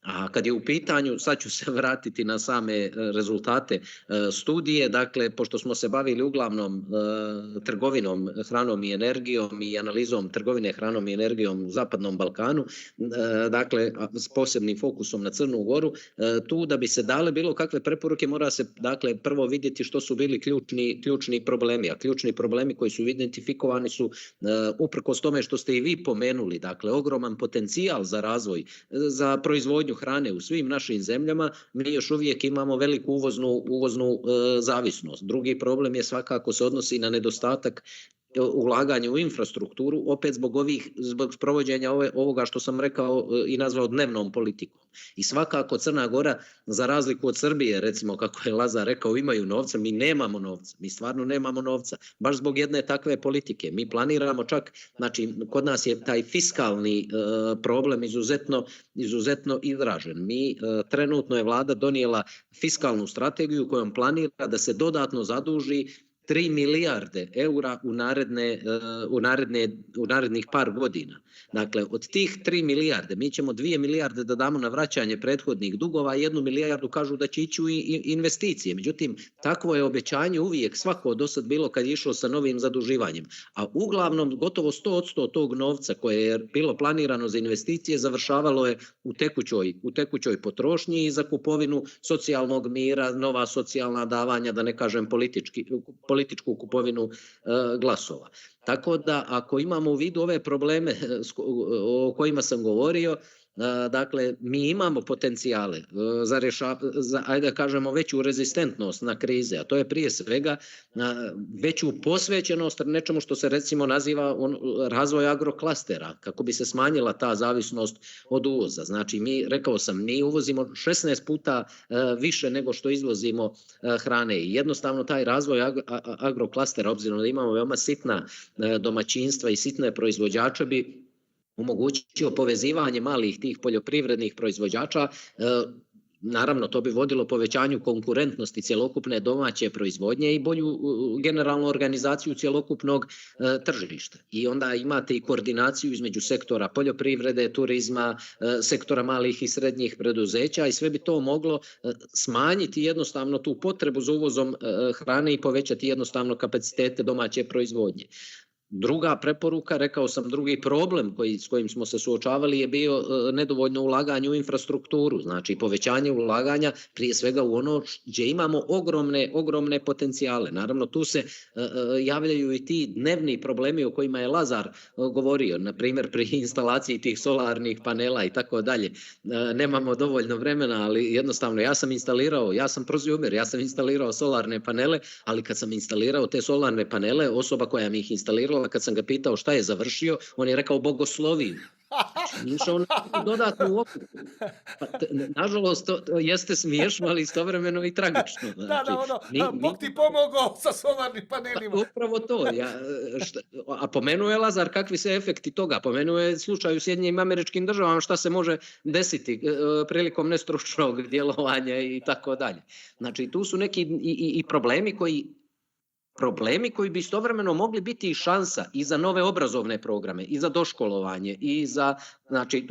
A kad je u pitanju, sad ću se vratiti na same rezultate studije, dakle, pošto smo se bavili uglavnom trgovinom hranom i energijom i analizom trgovine hranom i energijom u Zapadnom Balkanu, dakle, s posebnim fokusom na Crnu Goru, tu da bi se dale bilo kakve preporuke mora se, dakle, prvo vidjeti što su bili ključni problemi, a ključni problemi koji su identifikovani su uprkos tome što ste i vi pomenuli, dakle, ogroman potencijal za razvoj, za proizvodnju hrane u svim našim zemljama, mi još uvijek imamo veliku uvoznu zavisnost. Drugi problem je svakako se odnosi na nedostatak ulaganja u infrastrukturu, opet zbog provođenja ovoga što sam rekao i nazvao dnevnom politikom. I svakako Crna Gora, za razliku od Srbije, recimo kako je Lazar rekao, imaju novca, mi nemamo novca, mi stvarno nemamo novca, baš zbog jedne takve politike. Mi planiramo čak, znači kod nas je taj fiskalni problem izuzetno izražen. Trenutno je vlada donijela fiskalnu strategiju kojom planira da se dodatno zaduži 3 milijarde eura u narednih par godina. Dakle, od tih 3 milijarde, mi ćemo 2 milijarde da damo na vraćanje prethodnih dugova, 1 milijardu kažu da će ići u investicije. Međutim, takvo je obećanje uvijek svako do sad bilo kad je išlo sa novim zaduživanjem. A uglavnom, gotovo 100% tog novca koje je bilo planirano za investicije završavalo je u tekućoj potrošnji i za kupovinu socijalnog mira, nova socijalna davanja, da ne kažem političku kupovinu glasova. Tako da ako imamo u vidu ove probleme o kojima sam govorio, dakle, mi imamo potencijale za ajde da kažemo, veću rezistentnost na krize, a to je prije svega veću posvećenost nečemu što se recimo naziva razvoj agroklastera, kako bi se smanjila ta zavisnost od uvoza. Znači, rekao sam, mi uvozimo 16 puta više nego što izvozimo hrane i jednostavno taj razvoj agroklastera, obzirom da imamo veoma sitna domaćinstva i sitne proizvođače, bi omogućio povezivanje malih tih poljoprivrednih proizvođača. Naravno, to bi vodilo povećanju konkurentnosti cjelokupne domaće proizvodnje i bolju generalnu organizaciju cjelokupnog tržišta. I onda imate i koordinaciju između sektora poljoprivrede, turizma, sektora malih i srednjih preduzeća i sve bi to moglo smanjiti jednostavno tu potrebu za uvozom hrane i povećati jednostavno kapacitete domaće proizvodnje. Druga preporuka, rekao sam, drugi problem s kojim smo se suočavali je bio nedovoljno ulaganje u infrastrukturu, znači povećanje ulaganja prije svega u ono gdje imamo ogromne potencijale. Naravno, tu se javljaju i ti dnevni problemi o kojima je Lazar govorio, na primjer pri instalaciji tih solarnih panela i tako dalje. Nemamo dovoljno vremena, ali jednostavno ja sam prozumer, ja sam instalirao solarne panele, ali kad sam instalirao te solarne panele, osoba koja mi ih instalirala, kad sam ga pitao šta je završio, on je rekao bogosloviju. Išao na dodatnu obuku. Nažalost, to jeste smiješno, ali istovremeno i tragično. Znači, Bog ti pomogao sa solarnim panelima. Upravo to. A pomenuo je Lazar kakvi se efekti toga. Pomenuo je slučaj u Sjedinjenim Američkim Državama šta se može desiti prilikom nestručnog djelovanja i tako dalje. Znači, tu su neki i problemi koji bi istovremeno mogli biti i šansa i za nove obrazovne programe, i za doškolovanje, i za, znači,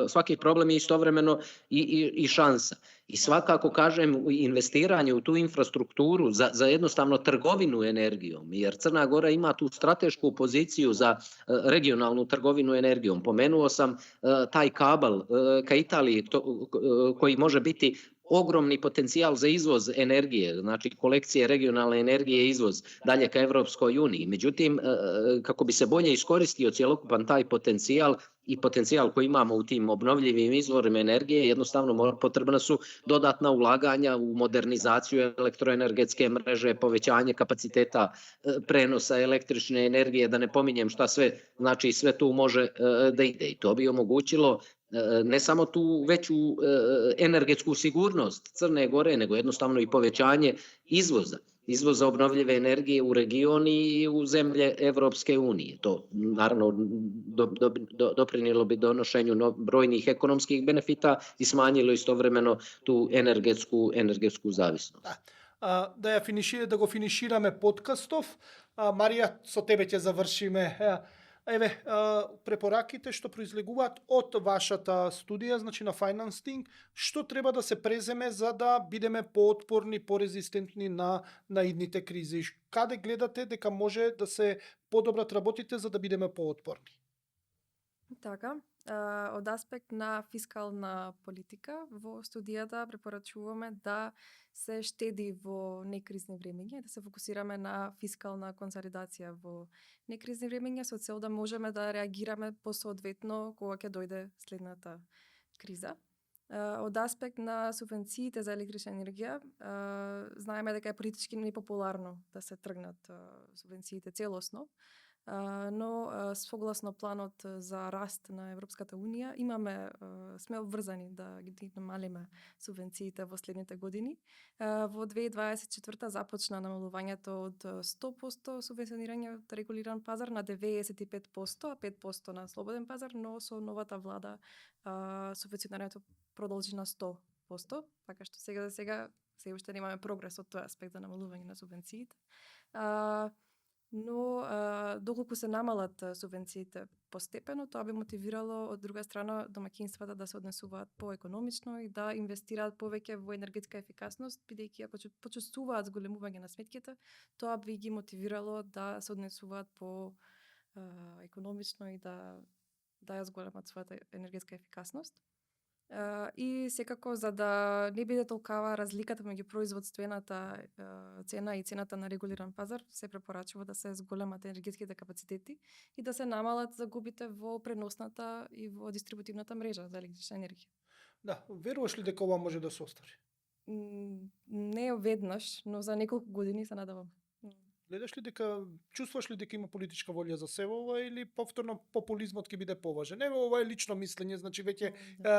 svaki problem je istovremeno i šansa. I svakako, kažem, investiranje u tu infrastrukturu za jednostavno trgovinu energijom, jer Crna Gora ima tu stratešku poziciju za regionalnu trgovinu energijom. Pomenuo sam taj kabel ka Italiji koji može biti ogromni potencijal za izvoz energije, znači kolekcije regionalne energije i izvoz dalje ka Evropskoj uniji. Međutim, kako bi se bolje iskoristio cjelokupan taj potencijal i potencijal koji imamo u tim obnovljivim izvorima energije, jednostavno potrebna su dodatna ulaganja u modernizaciju elektroenergetske mreže, povećanje kapaciteta prenosa električne energije, da ne pominjem šta sve, znači sve tu može da ide. I to bi omogućilo ne samo tu veću energetsku sigurnost Crne Gore, nego jednostavno i povećanje izvoza obnovljive energije u region i u zemlje Evropske unije. To naravno doprinijelo bi donošenju brojnih ekonomskih benefita i smanjilo istovremeno tu energetsku zavisnost. Da go finiširame podcastov. Marija, so tebe će završime. Еве, препораките што произлегуваат од вашата студија, значи на Financing, што треба да се преземе за да бидеме поотпорни, порезистентни на идните кризи? Каде гледате дека може да се подобрат работите за да бидеме поотпорни? Така, од аспект на фискална политика, во студијата препорачуваме да се штеди во некризни времења, да се фокусираме на фискална консолидација во некризни времења со цел да можеме да реагираме посоодветно кога ќе дојде следната криза. Од аспект на субвенциите за електрична енергија, знаеме дека е политички непопуларно да се тргнат субвенциите целосно, но согласно планот за раст на Европската Унија сме обврзани да ги намалиме субвенциите во следните години. Во 2024 започна намалувањето од 100% субвенционирање од регулиран пазар на 95%, а 5% на слободен пазар, но со новата влада субвенционирањето продолжи на 100%, така што сега за сега се уште немаме прогрес од тој аспект за намалување на субвенциите. Но доколку се намалат субвенциите постепено, тоа би мотивирало од друга страна домаќинствата да се однесуваат поекономично и да инвестираат повеќе во енергетска ефикасност, бидејќи ако почувствуваат зголемување на сметките, тоа би ги мотивирало да се однесуваат по економично и да ја зголемат својата енергетска ефикасност. И секако за да не биде толкава разликата меѓу производствената цена и цената на регулиран пазар, се препорачува да се зголемат енергетските капацитети и да се намалат загубите во преносната и во дистрибутивната мрежа за електрична енергија. Да, веруваш ли дека ова може да се оствари? Не веднаш, но за неколку години се надевам. Гледаш ли дека, чувствуваш ли дека има политичка волја за се ова или повторно популизмот ќе биде поважен? Ево, ова е лично мислење, значи веќе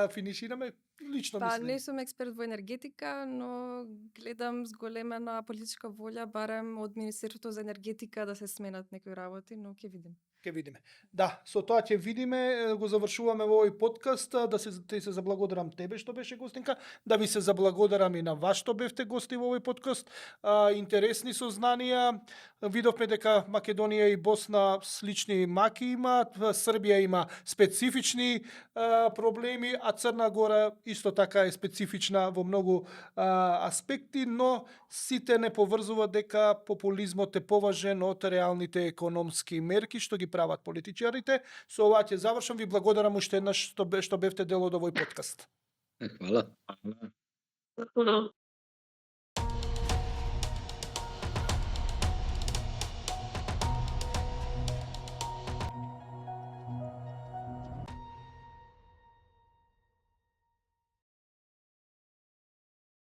финишираме лично мислење. Не сум експерт во енергетика, но гледам зголемена политичка волја барем од Министерството за енергетика да се сменат некои работи, но ќе видим. Ќе видиме. Да, со тоа ќе видиме, го завршуваме во овој подкаст, те се заблагодарам тебе што беше гостинка, да ви се заблагодарам и на вас што бевте гости во овој подкаст. Интересни сознанија, видовме дека Македонија и Босна слични маки имаат, Србија има специфични проблеми, а Црна Гора исто така е специфична во многу аспекти, но сите не поврзуваат дека популизмот е поважен од реалните економски мерки што ги прават политичарите. Со ова ќе завршам, ви благодарам уште еднаш што бевте дел од овој подкаст. Hvala. Potpuno